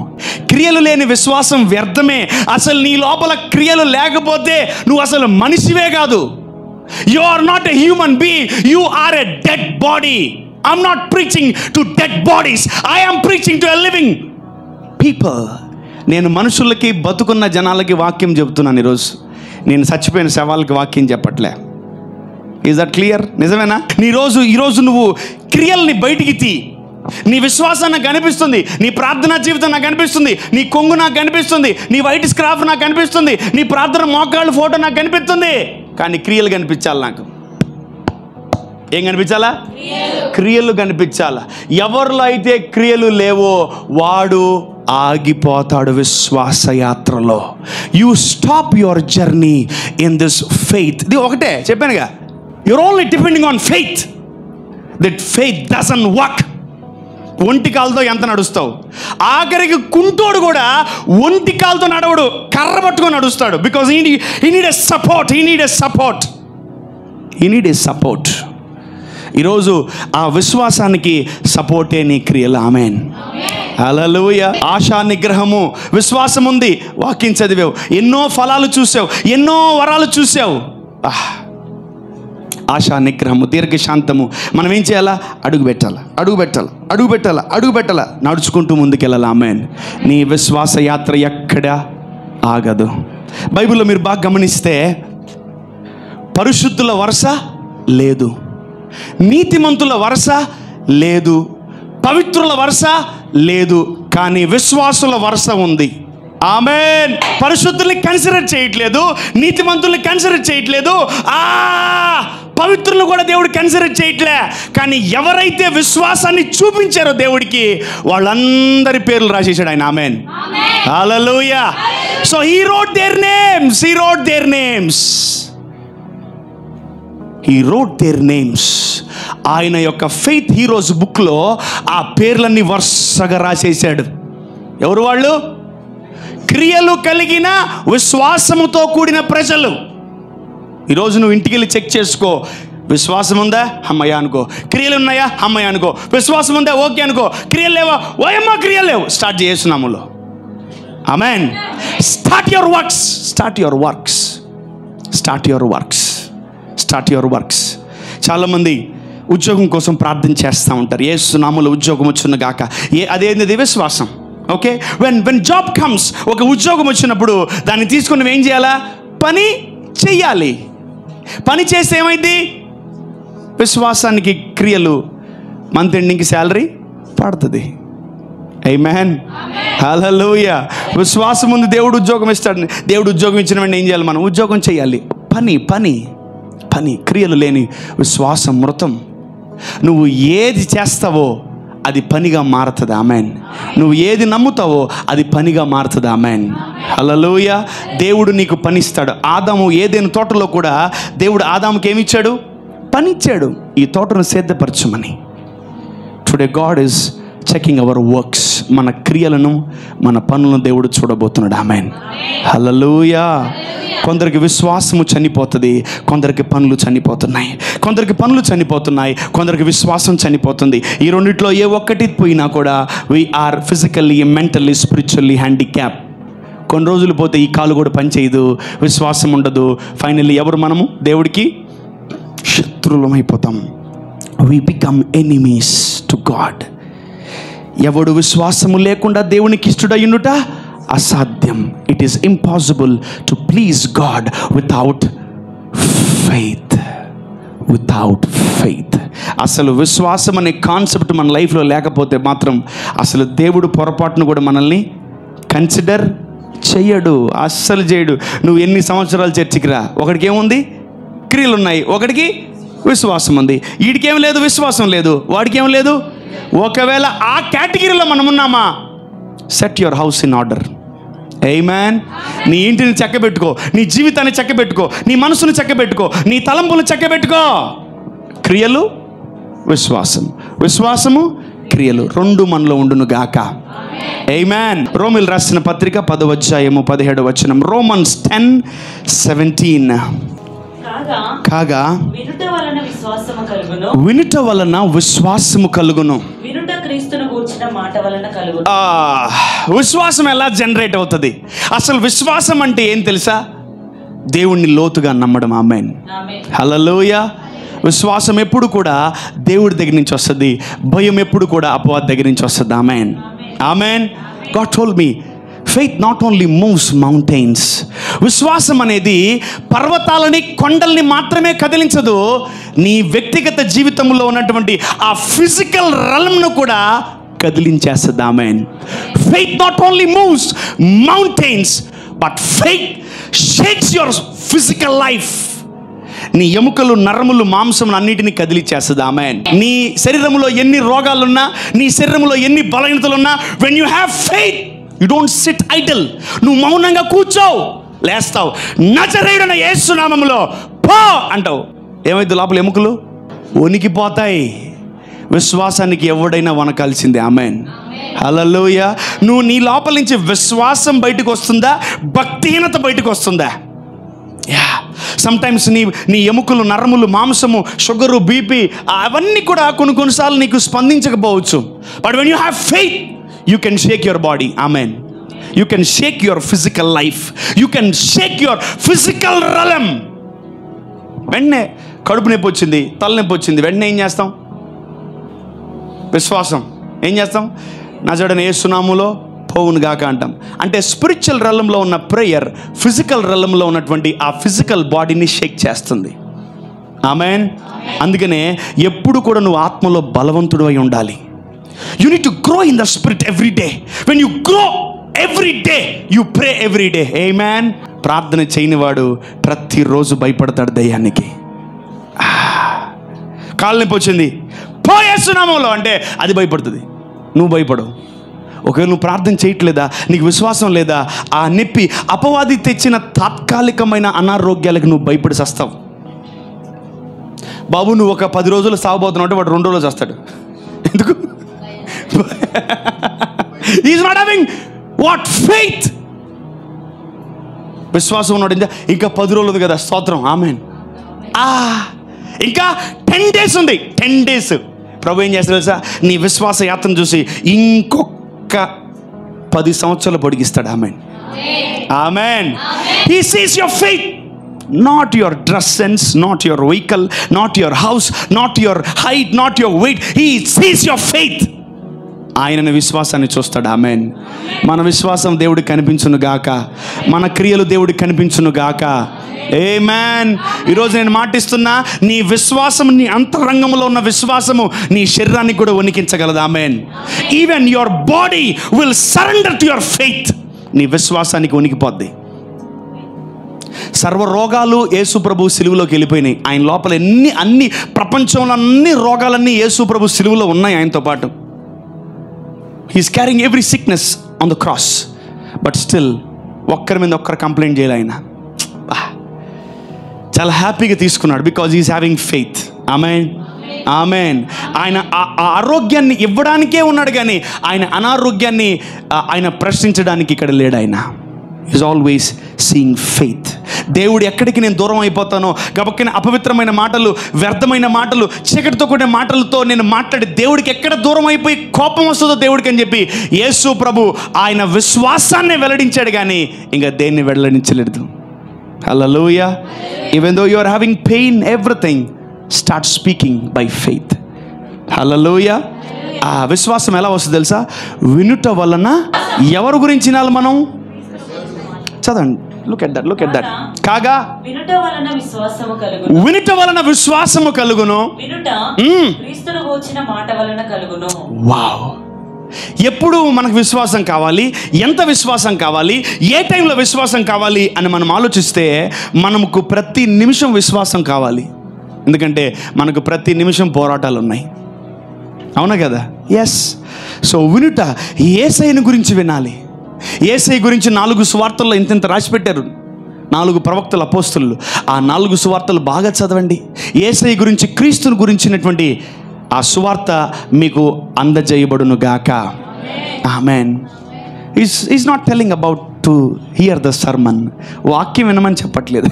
[SPEAKER 1] క్రియలు లేని విశ్వాసం వ్యర్థమే. అసలు నీ లోపల క్రియలు లేకపోతే నువ్వు అసలు మనిషివే కాదు. You are not a human being, you are a dead body. I'm not preaching to dead bodies, I am preaching to a living people. నేను మనుషులకి, బతుకున్న జనాలకి వాక్యం చెబుతున్నాను ఈరోజు. నేను చచ్చిపోయిన శవాలకి వాక్యం చెప్పట్లే. Is that clear? నిజమేనా? ఈరోజు నువ్వు క్రియల్ని బయటికి తీ. నీ విశ్వాసం నాకు కనిపిస్తుంది, నీ ప్రార్థనా జీవితం నాకు కనిపిస్తుంది, నీ కొంగు నాకు కనిపిస్తుంది, నీ వైట్ స్క్రాఫ్ నాకు కనిపిస్తుంది, నీ ప్రార్థన మోకాళ్ళు ఫోటో నాకు కనిపిస్తుంది. కానీ క్రియలు కనిపించాలి. నాకు ఏం కనిపించాలా? క్రియలు కనిపించాలా. ఎవరిలో అయితే క్రియలు లేవో వాడు ఆగిపోతాడు విశ్వాస యాత్రలో. You stop your journey in this faith. ఇది ఒకటే చెప్పానుగా, you're only depending on faith. That faith doesn't work. ఒంటి కాలుతో ఎంత నడుస్తావు? ఆఖరికి కుంటోడు కూడా ఒంటి కాలుతో నడవడు, కర్ర పట్టుకొని నడుస్తాడు. Because he need a support. ఈరోజు ఆ విశ్వాసానికి సపోర్టే నీ క్రియలు. ఆమేన్. హల్లెలూయా. ఆశా నిగ్రహము, విశ్వాసం ఉంది, వాక్యం చదివావు, ఎన్నో ఫలాలు చూసావు, ఎన్నో వరాలు చూసావు. ఆశా నిగ్రహము, దీర్ఘశాంతము. మనం ఏం చేయాలా? అడుగు పెట్టాలా, నడుచుకుంటూ ముందుకెళ్ళాలి. ఆమేన్. నీ విశ్వాస యాత్ర ఎక్కడ ఆగదు. బైబిల్లో మీరు బాగా గమనిస్తే పరిశుద్ధుల వరుస లేదు, నీతిమంతుల వరుస లేదు, పవిత్రుల వరుస లేదు, కానీ విశ్వాసుల వరుస ఉంది. ఆమేన్. పరిశుద్ధుల్ని కన్సిడర్ చేయట్లేదు, నీతిమంతుల్ని కన్సిడర్ చేయట్లేదు, పవిత్రులను కూడా దేవుడు కన్సిడర్ చేయట్లే. కానీ ఎవరైతే విశ్వాసాన్ని చూపించారో దేవుడికి, వాళ్ళందరి పేర్లు రాసేసాడు ఆయన. ఆమేన్. హల్లెలూయా. So he wrote their names. ఆయన యొక్క ఫెయిత్ హీరోస్ బుక్లో ఆ పేర్లన్నీ వరుసగా రాసేసాడు. ఎవరు వాళ్ళు? క్రియలు కలిగిన విశ్వాసముతో కూడిన ప్రజలు. ఈరోజు నువ్వు ఇంటికి వెళ్ళి చెక్ చేసుకో. విశ్వాసం ఉందా? అమ్మయ్య అనుకో. క్రియలు ఉన్నాయా? అమ్మయ్య అనుకో. విశ్వాసం ఉందా? ఓకే అనుకో. క్రియలు లేవా? ఓయమ్మా క్రియలు లేవు. స్టార్ట్ చేస్తున్నాములో. ఆమేన్. Start your works. చాలామంది ఉద్యోగం కోసం ప్రార్థన చేస్తూ ఉంటారు. యేసు నామములో ఉద్యోగం వచ్చును గాక. అదేంది? విశ్వాసం. ఓకే. వెన్ జాబ్ కమ్స్, ఒక ఉద్యోగం వచ్చినప్పుడు దాన్ని తీసుకుని నువ్వు ఏం చేయాలా? పని చెయ్యాలి. పని చేస్తే ఏమైంది? విశ్వాసానికి క్రియలు, మంత్ ఎండింగ్కి శాలరీ పడుతుంది. ఆమేన్. హల్లెలూయా. విశ్వాసం ఉంది, దేవుడు ఉద్యోగం ఇస్తాడు. దేవుడు ఉద్యోగం ఇచ్చిన వెంటనే ఏం చేయాలి? మనం ఉద్యోగం చేయాలి. పని క్రియలు లేని విశ్వాసం మృతం. నువ్వు ఏది చేస్తావో అది పనిగా మారుతుంది. ఆమేన్. నువ్వు ఏది నమ్ముతావో అది పనిగా మారుతుంది. ఆమేన్. హల్లెలూయా. దేవుడు నీకు పనిస్తాడు. ఆదాము ఏదైనా తోటలో కూడా దేవుడు ఆదాముకి ఏమి ఇచ్చాడు? పని ఇచ్చాడు, ఈ తోటను సిద్ధపరచమని. Today God is checking our works. మన క్రియలను, మన పనులను దేవుడు చూడబోతున్నాడు. ఆమేన్. హల్లెలూయా. కొందరికి విశ్వాసము చనిపోతుంది, కొందరికి పనులు చనిపోతున్నాయి. కొందరికి విశ్వాసం చనిపోతుంది. ఈ రెండిట్లో ఏ ఒక్కటి పోయినా కూడా we are physically, mentally, spiritually handicap. కొన్ని రోజులు పోతే ఈ కాలు కూడా పనిచేయదు, విశ్వాసం ఉండదు. ఫైనల్లీ ఎవరు? మనము దేవుడికి శత్రువులం అయిపోతాం. We become enemies to God. ఎవడు విశ్వాసము లేకుండా దేవునికి ఇష్టడయ్యుండుట అసాధ్యం. It is impossible to please God without faith. అసలు విశ్వాసం అనే కాన్సెప్ట్ మన లైఫ్లో లేకపోతే మాత్రం అసలు దేవుడు పొరపాటును కూడా మనల్ని కన్సిడర్ చెయ్యడు, అస్సలు చేయడు. నువ్వు ఎన్ని సంవత్సరాలు చర్చికి రా, ఒకడికి ఏముంది? క్రియలు ఉన్నాయి, ఒకడికి విశ్వాసం ఉంది. వీడికేం లేదు, విశ్వాసం లేదు, వాడికేం లేదు. ఒకవేళ ఆ కేటగిరీలో మనం ఉన్నామా? Set your house in order. ఆమేన్. నీ ఇంటిని చక్కబెట్టుకో, నీ జీవితాన్ని చక్కబెట్టుకో, నీ మనసును చక్కబెట్టుకో, నీ తలంపులు చక్కబెట్టుకో. క్రియలు, విశ్వాసము, క్రియలు రెండు మనలో ఉండును గాక. ఆమేన్. రోమీయులు రాసిన పత్రిక 10వ అధ్యాయము 17వ వచనం. రోమన్స్ 10:17. కాగా వినుట వలన విశ్వాసము కలుగును. విశ్వాసం ఎలా జనరేట్ అవుతుంది? అసలు విశ్వాసం అంటే ఏం తెలుసా? దేవుణ్ణి లోతుగా నమ్మడం. ఆమేన్. హల్లెలూయా. విశ్వాసం ఎప్పుడు కూడా దేవుడి దగ్గర నుంచి వస్తుంది, భయం ఎప్పుడు కూడా అపవాది దగ్గర నుంచి వస్తుంది. ఆమేన్. ఆమేన్. God told me faith not only moves mountains. విశ్వాసం అనేది పర్వతాలని, కొండల్ని మాత్రమే కదిలించదు, నీ వ్యక్తిగత జీవితంలో ఉన్నటువంటి ఆ ఫిజికల్ రెల్మ్ను కూడా కదిలించేస్తుంది. ఆమేన్. faith not only moves mountains but faith shakes your physical life. నీ ఎముకలు, నరములు, మాంసములు అన్నిటినీ కదిలిచ్చేస్తుంది. ఆమేన్. నీ శరీరంలో ఎన్ని రోగాలున్నా, నీ శరీరంలో ఎన్ని బలహీనతలున్నా, when you have faith you don't sit idle. నువ్వు మౌనంగా కూర్చోవు, లేస్తావు. నజరేయుడైన యేసు నామములో పో అంటావు. ఏమైంది? లోపల ఎముకలు వణికిపోతాయి. విశ్వాసానికి ఎవడైనా వనకాల్సిందే. ఆమేన్. హల్లెలూయా. నువ్వు నీ లోపల నుంచి విశ్వాసం బయటకు వస్తుందా, భక్తిహీనత బయటకు వస్తుందా? సమ్టైమ్స్ నీ ఎముకలు, నరములు, మాంసము, షుగరు, బీపీ అవన్నీ కూడా కొన్నిసార్లు నీకు స్పందించకపోవచ్చు. But when you have faith You can shake your body. Amen. You can shake your physical life. You can shake your physical realm. వెంటనే కడుపు నొప్పి వచ్చింది, తలనొప్పి వచ్చింది, వెంటనే ఏం చేస్తాం? విశ్వాసం. ఏం చేస్తాం? నజరేయుడైన యేసు నామములో పోవును గాక అంటాం. అంటే స్పిరిచువల్ రెలంలో ఉన్న ప్రేయర్ ఫిజికల్ రెలంలో ఉన్నటువంటి ఆ ఫిజికల్ బాడీని షేక్ చేస్తుంది. ఆమేన్. అందుకనే ఎప్పుడు కూడా నువ్వు ఆత్మలో బలవంతుడు అయి ఉండాలి. You need to grow in the spirit every day. When you grow every day you pray every day. ఆమేన్. ప్రార్థన చేయనివాడు ప్రతిరోజు భయపడతాడు దయ్యానికి. కాలు నొప్పి వచ్చింది, పోయేస్తున్నామోలో అంటే అది భయపడుతుంది, నువ్వు భయపడవు. ఒకవేళ నువ్వు ప్రార్థన చేయట్లేదా, నీకు విశ్వాసం లేదా, ఆ నొప్పి అపవాది తెచ్చిన తాత్కాలికమైన అనారోగ్యాలకు నువ్వు భయపడి చస్తావు. బాబు నువ్వు ఒక 10 రోజులు సాగుబోతున్నావు అంటే వాడు 2 రోజులు చేస్తాడు. ఎందుకు? Is not having what faith. విశ్వాసం ఉన్నాడు. ఇంకా 10 రోజులు ఉంది కదా, స్తోత్రం, ఆమేన్. ఇంకా 10 days ఉంది, 10 days. ప్రభు ఏం చేస్తాడు తెలుసా? నీ విశ్వాస యాత్రను చూసి ఇంకొక 10 సంవత్సరాలు పొడిగిస్తాడు. ఆమేన్, ఆమేన్. He sees your faith, not your dress sense, not your vehicle, not your house, not your height, not your weight. He sees your faith. ఆయన విశ్వాసాన్ని చూస్తాడు. ఆమేన్. మన విశ్వాసం దేవుడికి కనిపించును గాక, మన క్రియలు దేవుడికి కనిపించును గాక. ఆమేన్. ఈరోజు నేను మాటిస్తున్నా, నీ విశ్వాసం, నీ అంతరంగంలో ఉన్న విశ్వాసము నీ శరీరానికి కూడా వణికించగలదు. ఆమేన్. Even your body will surrender to your faith. నీ విశ్వాసానికి వణికిపోద్ది. సర్వ రోగాలు యేసు ప్రభు సిలువలోకి వెళ్ళిపోయినాయి. ఆయన లోపల అన్ని ప్రపంచంలో అన్ని రోగాలన్నీ యేసు ప్రభు సిలువలో ఉన్నాయి ఆయనతో పాటు. He's carrying every sickness on the cross. But still ఒక్కరి మీద ఒక్కరు కంప్లైంట్ చేయాలి. ఆయన చాలా హ్యాపీగా తీసుకున్నాడు. Because is having faith. ఆమేన్, ఆమేన్. ఆయన ఆరోగ్యాన్ని ఇవ్వడానికే ఉన్నాడు, కానీ ఆయన అనారోగ్యాన్ని ఆయన ప్రశ్నించడానికి ఇక్కడ లేడు. ఆయన ఈజ్ ఆల్వేస్ సీయింగ్ ఫెయిత్. దేవుడు ఎక్కడికి నేను దూరం అయిపోతానో, గబక్కన అపవిత్రమైన మాటలు, వ్యర్థమైన మాటలు, చీకటితో కూడిన మాటలతో నేను మాట్లాడి దేవుడికి ఎక్కడ దూరం అయిపోయి కోపం వస్తుందో దేవుడికి అని చెప్పి యేసు ప్రభు ఆయన విశ్వాసాన్ని వెల్లడించాడు, కానీ ఇంకా దేన్ని వెల్లడించలేదు. హల్లెలూయా. Even though you are having pain, everything start speaking by faith. హల్లెలూయా. ఆ విశ్వాసం ఎలా వస్తుంది తెలుసా? వినుట వలన. ఎవరి గురించి వినాలి మనం? చదవండి. Look at that. కాగా
[SPEAKER 2] వినుట వలన విశ్వాసము కలుగును.
[SPEAKER 1] వినుట వలన విశ్వాసము కలుగును.
[SPEAKER 2] వినుట క్రీస్తును గూర్చిన మాట వలన కలుగును.
[SPEAKER 1] వావ్. ఎప్పుడు మనకు విశ్వాసం కావాలి, ఎంత విశ్వాసం కావాలి, ఏ టైంలో విశ్వాసం కావాలి అని మనం ఆలోచిస్తే మనకు ప్రతి నిమిషం విశ్వాసం కావాలి. ఎందుకంటే మనకు ప్రతి నిమిషం పోరాటాలు ఉన్నాయి. అవునా కదా? ఎస్. సో వినుట, యేసయ్యను గురించి వినాలి. యేసయ్య గురించి 4 సువార్తల్లో ఇంత రాసి పెట్టారు. 4 ప్రవక్తలు, అపోస్తలులు. ఆ 4 సువార్తలు బాగా చదవండి. యేసయ్య గురించి, క్రీస్తుని గురించినటువంటి ఆ సువార్త మీకు అందజేయబడును గాక. ఆమేన్. Is not telling about to hear the sermon. వాక్యం వినమని చెప్పట్లేదు.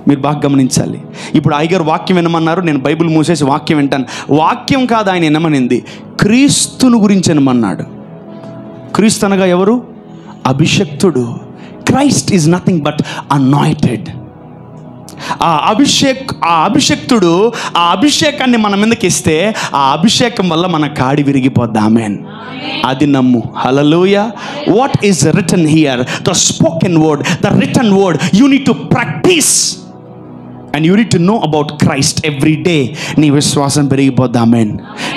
[SPEAKER 1] మీరు బాగా గమనించాలి. ఇప్పుడు అయ్యగారు వాక్యం వినమన్నారు, నేను బైబిల్ మూసేసి వాక్యం వింటాను. వాక్యం కాదు ఆయన వినమనింది, క్రీస్తుని గురించి వినమన్నాడు. క్రీస్తు అనగా ఎవరు? అభిషక్తుడు. Christ is nothing but anointed. ఆ అభిషక్తుడు ఆ అభిషేకాన్ని మన మీదకి ఇస్తే ఆ అభిషేకం వల్ల మన కాడి విరిగిపోద్ది. ఆమేన్. అది నమ్ము. హల్లెలూయా. What is written here? The spoken word, the written word. You need to practice and you need to know about Christ every day. నీ విశ్వాసం పెరిగిపోద్ది. ఆమేన్.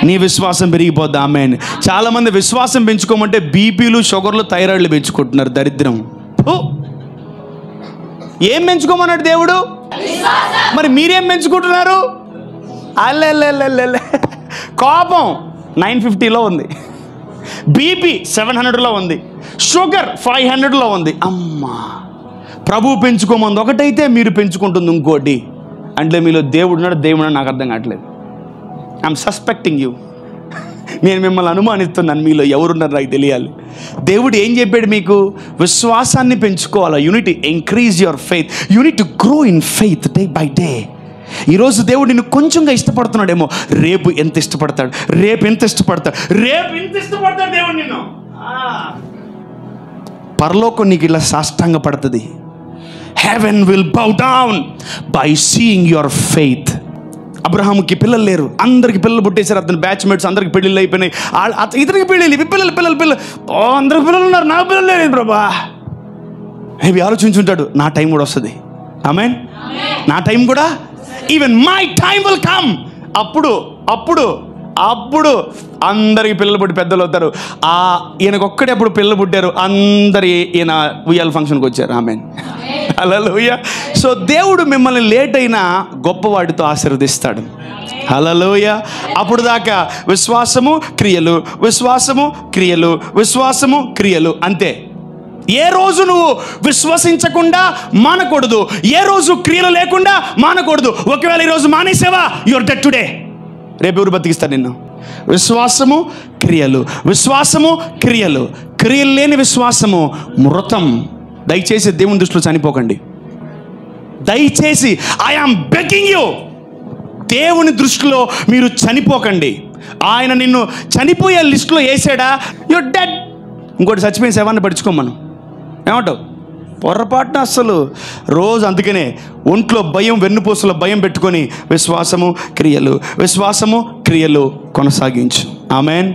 [SPEAKER 1] నీ విశ్వాసం పెరిగిపోద్ది. ఆమేన్. చాలా మంది విశ్వాసం పెంచుకోమంటే బీపీలు, షుగర్లు, థైరాయిడ్లు పెంచుకుంటున్నారు. దరిద్రం. ఏం పెంచుకోమన్నాడు దేవుడు? మరి మీరేం పెంచుకుంటున్నారు? అల్లెల్లెల్లెల్లె. కోపం 950లో ఉంది, బీపీ 700లో ఉంది, షుగర్ 500లో ఉంది. అమ్మా, ప్రభు పెంచుకోమంది ఒకటైతే మీరు పెంచుకుంటుంది ఇంకోటి. అంటే మీలో దేవుడు ఉన్నాడు నాకు అర్థం కావట్లేదు. I'm suspecting you. నేను మిమ్మల్ని అనుమానిస్తున్నాను. మీలో ఎవరున్నారు నాకు తెలియాలి. దేవుడు ఏం చెప్పాడు మీకు? విశ్వాసాన్ని పెంచుకోవాలా. You need to increase your faith. You need to grow in faith day by day. ఈరోజు దేవుడు నిన్ను కొంచెంగా ఇష్టపడుతున్నాడేమో, రేపు ఎంత ఇష్టపడతాడు, రేపు ఎంత ఇష్టపడతాడు దేవుడు నిన్ను. పరలోకం నీకు ఇలా సాష్టాంగ పడుతుంది. Heaven will bow down by seeing your faith. అబ్రహాముకి పిల్లలు లేరు, అందరికి పిల్లలు పుట్టేశారు, అతని బ్యాచ్మేట్స్ అందరికి పెళ్ళిళ్ళు అయిపోయినాయి, ఇతనికి పెళ్ళి పిల్లలు అందరికి పిల్లలు ఉన్నారు, నాకు పిల్లలు లేదు ప్రభా. మేబీ ఆలోచించుంటాడు, నా టైం కూడా వస్తుంది. ఆమేన్. నా టైం కూడా, even my time will come. అప్పుడు అందరికి పిల్లలు పుట్టి పెద్దలు అవుతారు. ఈయనకు ఒక్కడే అప్పుడు పిల్లలు పుట్టారు, అందరు ఈయన ఉయ్యాల ఫంక్షన్కి వచ్చారు. ఆమేన్. హల్లెలూయా. సో దేవుడు మిమ్మల్ని లేట్ అయినా గొప్పవాడితో ఆశీర్వదిస్తాడు. హల్లెలూయా. అప్పుడు దాకా విశ్వాసము క్రియలు, విశ్వాసము క్రియలు, విశ్వాసము క్రియలు అంతే. ఏ రోజు నువ్వు విశ్వసించకుండా మానకూడదు, ఏ రోజు క్రియలు లేకుండా మానకూడదు. ఒకవేళ ఈరోజు మానేసావా, యువర్ డెడ్ టుడే. రేపు ఎవరు బతికిస్తారు నిన్ను? విశ్వాసము క్రియలు, విశ్వాసము క్రియలు. క్రియలు లేని విశ్వాసము మృతం. దయచేసి దేవుని దృష్టిలో చనిపోకండి. దయచేసి ఐ యామ్ బెగ్గింగ్ యూ, దేవుని దృష్టిలో మీరు చనిపోకండి. ఆయన నిన్ను చనిపోయే లిస్టులో వేసాడా, యువర్ డెడ్. ఇంకోటి చచ్చిపోయిన శవాన్ని పడుచుకోమను, ఏమంటావు? పొరపాటున అస్సలు రోజు అందుకనే ఒంట్లో భయం, వెన్నుపూసలో భయం పెట్టుకొని విశ్వాసము క్రియలు, విశ్వాసము క్రియలు కొనసాగించు. ఆమేన్.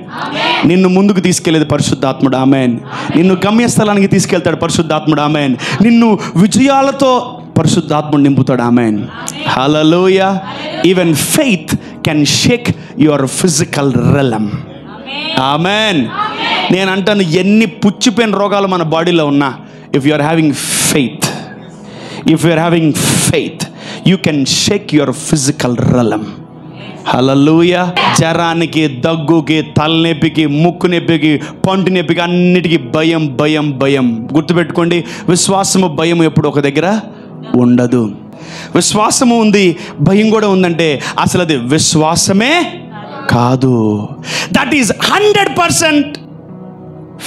[SPEAKER 1] నిన్ను ముందుకు తీసుకెళ్లేది పరిశుద్ధాత్ముడు. ఆమేన్. నిన్ను గమ్యస్థలానికి తీసుకెళ్తాడు పరిశుద్ధాత్ముడు. ఆమేన్. నిన్ను విజయాలతో పరిశుద్ధాత్ముడు నింపుతాడు. ఆమేన్. హల్లెలూయా. Even faith can shake your physical realm. ఆమేన్. నేను అంటాను, ఎన్ని పుచ్చిపోయిన రోగాలు మన బాడీలో ఉన్నా, if you are having faith, you can shake your physical realm. హల్లెలూయా. జ్వరానికి, దగ్గుకి, తలనొప్పికి, ముక్కు నొప్పికి, పంటి నొప్పికి, అన్నిటికీ భయం భయం భయం. గుర్తుపెట్టుకోండి, విశ్వాసము భయం ఎప్పుడు ఒక దగ్గర ఉండదు. విశ్వాసము ఉంది, భయం కూడా ఉందంటే అసలు అది విశ్వాసమే కాదు. That is 100%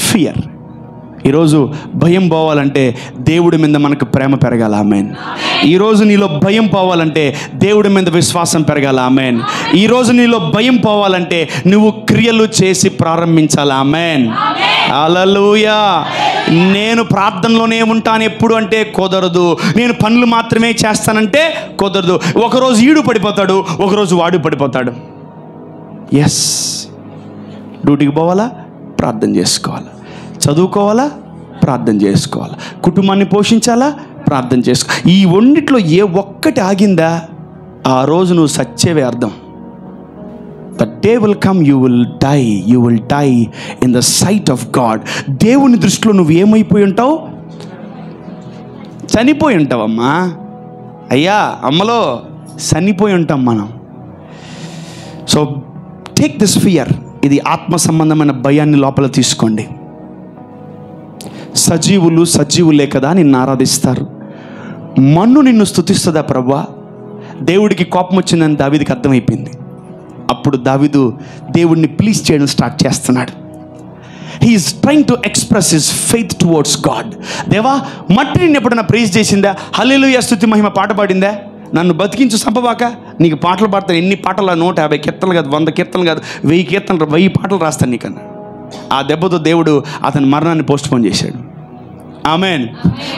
[SPEAKER 1] fear. ఈరోజు భయం పోవాలంటే దేవుడి మీద మనకు ప్రేమ పెరగాల. ఆమేన్. ఈరోజు నీలో భయం పోవాలంటే దేవుడి మీద విశ్వాసం పెరగాల. ఆమేన్. ఈరోజు నీలో భయం పోవాలంటే నువ్వు క్రియలు చేసి ప్రారంభించాలి. ఆమేన్. హల్లెలూయా. నేను ప్రార్థనలోనే ఉంటాను ఎప్పుడు అంటే కుదరదు. నేను పనులు మాత్రమే చేస్తానంటే కుదరదు. ఒకరోజు ఈడు పడిపోతాడు, ఒకరోజు వాడు పడిపోతాడు. ఎస్, డ్యూటీకి పోవాలా, ప్రార్థన చేసుకోవాలా, చదువుకోవాలా, ప్రార్థన చేసుకోవాలా, కుటుంబాన్ని పోషించాలా, ప్రార్థన చేసుకో. ఈ రెండిట్లో ఏ ఒక్కటి ఆగిందా, ఆ రోజు నువ్వు సచ్చేవే అర్థం. The day will come, you will die in the sight of God. దేవుని దృష్టిలో నువ్వు ఏమైపోయి ఉంటావు? చనిపోయి ఉంటావమ్మా. అయ్యా, అమ్మలో చనిపోయి ఉంటాం మనం. So take this fear. ఇది ఆత్మ సంబంధమైన భయాన్ని లోపల తీసుకోండి. సజీవులే కదా నిన్ను ఆరాధిస్తారు. మన్ను నిన్ను స్తుతిస్తుందా ప్రభువా? దేవుడికి కోపం వచ్చిందని దావీదుకి అర్థమైపోయింది. అప్పుడు దావీదు దేవుడిని ప్లీజ్ చేయడం స్టార్ట్ చేస్తున్నాడు. He is trying to express his faith towards God. దేవా, మట్టి నిన్ను ఎప్పుడైనా ప్రైజ్ చేసిందా? హల్లెలూయా స్తుతి మహిమ పాట పాడిందా? నన్ను బతికించు సంపవాక, నీకు పాటలు పాడతాను. ఎన్ని పాటలు? 150 కీర్తనలు కాదు, 100 కీర్తనలు కాదు, 1000 కీర్తనలు, 1000 పాటలు రాస్తాను నీకన్నా. ఆ దెబ్బతో దేవుడు అతని మరణాన్ని పోస్ట్పోన్ చేశాడు. ఆమేన్.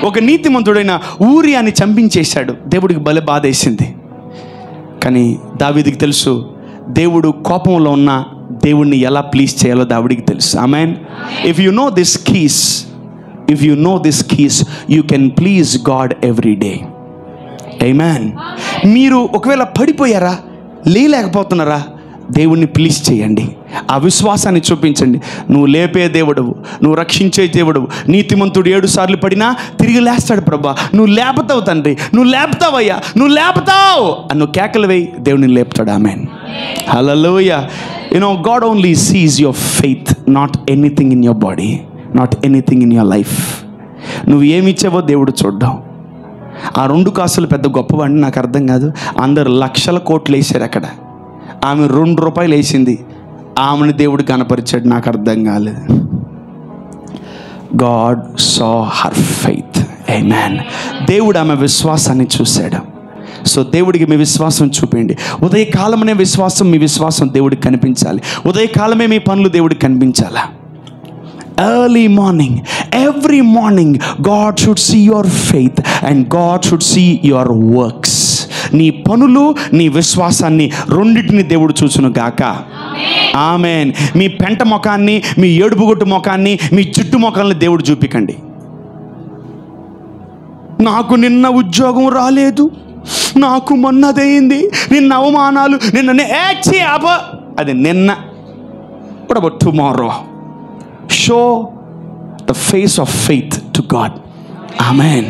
[SPEAKER 1] ఒక నీతిమంతుడైన ఊరియాని చంపించేశాడు. దేవుడికి భలే బాధ వేసింది. కానీ దావీదుకి తెలుసు, దేవుడు కోపంలో ఉన్న దేవుడిని ఎలా ప్లీజ్ చేయాలో దావీదుకి తెలుసు. ఆమేన్. If you know this keys, you can please God every day. ఆమేన్. మీరు ఒకవేళ పడిపోయారా, లేకపోతున్నారా, దేవుణ్ణి ప్లీజ్ చేయండి. ఆ విశ్వాసాన్ని చూపించండి. నువ్వు లేపే దేవుడవు, నువ్వు రక్షించే దేవుడవు. నీతిమంతుడు 7 సార్లు పడినా తిరిగి లేస్తాడు ప్రభా. నువ్వు లేపుతావు తండ్రి, నువ్వు లేపుతావయ్యా, నువ్వు లేపుతావు అని నువ్వు కేకలు వేయి, దేవుడిని లేపుతాడు. ఆమేన్. హల్లెలూయా. God only sees your faith, not anything in your body, not anything in your life. నువ్వు ఏమి ఇచ్చావో దేవుడు చూడ్డావు. ఆ 2 కాసులు పెద్ద గొప్పవాడిని నాకు అర్థం కాదు. అందరు లక్షల కోట్లు వేసారు అక్కడ. ఆమె 2 రూపాయలు వేసింది, ఆమెను దేవుడు కనపరిచాడు. నాకు అర్థం కాలేదు. God saw her faith. ఆమేన్. దేవుడు ఆమె విశ్వాసాన్ని చూశాడు. సో దేవుడికి మీ విశ్వాసం చూపించండి. ఉదయకాలమనే విశ్వాసం, మీ విశ్వాసం దేవుడికి కనిపించాలి. ఉదయకాలమే మీ పనులు దేవుడికి కనిపించాలా? Early morning, every morning God should see your faith and God should see your works. నీ పనులు, నీ విశ్వాసాన్ని రెండింటిని దేవుడు చూసును గాక. ఆమేన్. మీ పెంట ముఖాన్ని, మీ ఏడుపుగొట్టు ముఖాన్ని, మీ జుట్టు ముఖాన్ని దేవుడు చూపికండి. నాకు నిన్న ఉద్యోగం రాలేదు, నాకు మొన్నదయింది, నిన్న అవమానాలు, నిన్న అది నిన్న. What about tomorrow? Show the face of faith to God. ఆమేన్.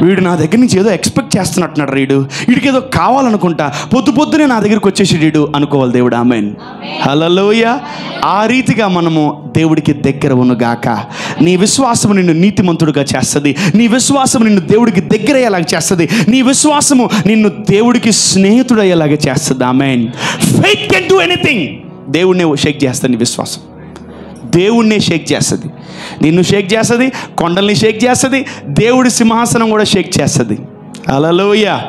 [SPEAKER 1] వీడు నా దగ్గర నుంచి ఏదో ఎక్స్పెక్ట్ చేస్తున్నట్టున్నాడు, వీడికి ఏదో కావాలనుకుంటా, పొద్దునే నా దగ్గరికి వచ్చేసి వీడు అనుకోవాలి దేవుడు. ఆమేన్. హల్లెలూయా. ఆ రీతిగా మనము దేవుడికి దగ్గర ఉన్నగాక. నీ విశ్వాసము నిన్ను నీతిమంతుడుగా చేస్తుంది. నీ విశ్వాసము నిన్ను దేవుడికి దగ్గర అయ్యేలాగా చేస్తుంది. నీ విశ్వాసము నిన్ను దేవుడికి స్నేహితుడయ్యేలాగా చేస్తుంది. ఆమేన్. Faith can do anything. దేవుడినే షేక్ చేస్తుంది. నీ విశ్వాసం దేవుణ్ణే షేక్ చేస్తుంది. నిన్ను షేక్ చేస్తుంది, కొండల్ని షేక్ చేస్తుంది, దేవుడి సింహాసనం కూడా షేక్ చేస్తుంది. హల్లెలూయా.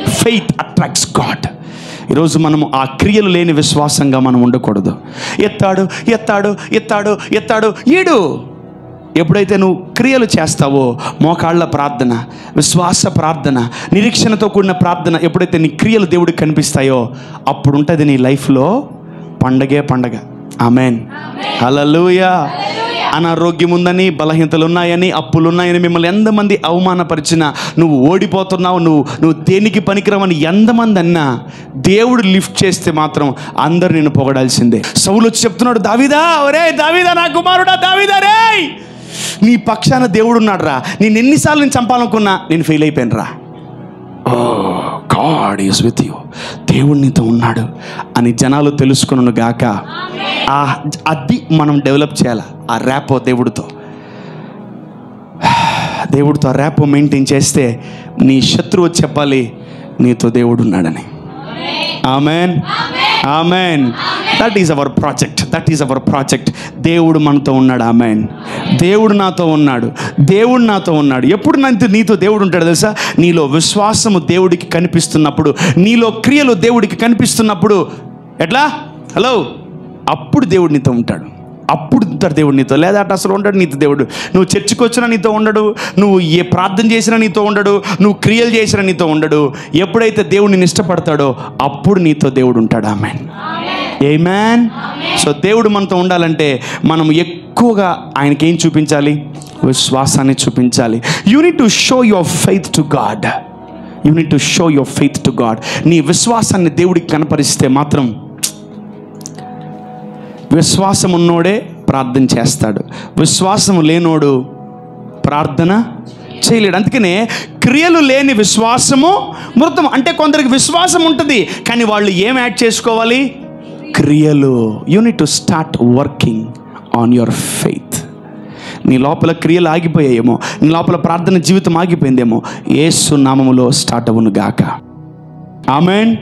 [SPEAKER 1] Faith attracts God. ఈరోజు మనము ఆ క్రియలు లేని విశ్వాసంగా మనం ఉండకూడదు. ఎత్తాడు ఎత్తాడు ఎత్తాడు ఎత్తాడు ఈడు. ఎప్పుడైతే నువ్వు క్రియలు చేస్తావో, మోకాళ్ళ ప్రార్థన, విశ్వాస ప్రార్థన, నిరీక్షణతో కూడిన ప్రార్థన, ఎప్పుడైతే నీ క్రియలు దేవుడికి కనిపిస్తాయో అప్పుడు ఉంటుంది నీ లైఫ్లో పండగే పండగ. ఆమేన్. హల్లెలూయా. అనారోగ్యం ఉందని, బలహీనతలు ఉన్నాయని, అప్పులు ఉన్నాయని మిమ్మల్ని ఎంతమంది అవమానపరిచినా, నువ్వు ఓడిపోతున్నావు, నువ్వు దేనికి పనికిరావని ఎంతమంది అన్నా, దేవుడు లిఫ్ట్ చేస్తే మాత్రం అందరు నిన్ను పొగడాల్సిందే. సౌలు వచ్చి చెప్తున్నాడు, దావీదా, ఒరే దావీదా, నా కుమారుడా దావీదా, రే నీ పక్షాన దేవుడు ఉన్నాడు రా. నేను ఎన్నిసార్లు నేను చంపాలనుకున్నా నేను ఫెయిల్ అయిపోయాను రా. God is with you. దేవుడు నీతో ఉన్నాడు అని జనాలు తెలుసుకున్నాను గాక. అది మనం డెవలప్ చేయాలి. ఆ ర్యాపో దేవుడితో ఆ ర్యాపో మెయింటైన్ చేస్తే నీ శత్రువు చెప్పాలి నీతో దేవుడు ఉన్నాడని. Amen. Amen. That is our project. దేవుడు మనతో ఉన్నాడు. ఆమెన్. దేవుడు నాతో ఉన్నాడు. ఎప్పుడు నీతో దేవుడు ఉంటాడు తెలుసా? నీలో విశ్వాసము దేవుడికి కనిపిస్తున్నప్పుడు, నీలో క్రియలు దేవుడికి కనిపిస్తున్నప్పుడు. ఎట్లా? హలో, అప్పుడు దేవుడు నీతో ఉంటాడు. అప్పుడు దేవుడు నీతో, లేదా అటు అసలు ఉండడు నీతో దేవుడు. నువ్వు చర్చికి వచ్చినా నీతో ఉండడు, నువ్వు ఏ ప్రార్థన చేసినా నీతో ఉండడు, నువ్వు క్రియలు చేసినా నీతో ఉండడు. ఎప్పుడైతే దేవుడు నిన్ను ఇష్టపడతాడో అప్పుడు నీతో దేవుడు ఉంటాడు. ఆమేన్. ఆమేన్. సో దేవుడు మనతో ఉండాలంటే మనం ఎక్కువగా ఆయనకి ఏం చూపించాలి? విశ్వాసాన్ని చూపించాలి. You need to show your faith to God. నీ విశ్వాసాన్ని దేవుడికి కనపరిస్తే మాత్రం, విశ్వాసం ఉన్నోడే ప్రార్థన చేస్తాడు, విశ్వాసం లేనోడు ప్రార్థన చేయలేడు. అందుకనే క్రియలు లేని విశ్వాసము మృతం. అంటే కొందరికి విశ్వాసం ఉంటుంది కానీ వాళ్ళు ఏం యాడ్ చేసుకోవాలి? క్రియలు. You need to start working on your faith. నీ లోపల క్రియలు ఆగిపోయాయేమో, నీ లోపల ప్రార్థన జీవితం ఆగిపోయిందేమో, యేసు నామములో స్టార్ట్ అవ్వును గాక. ఆమేన్.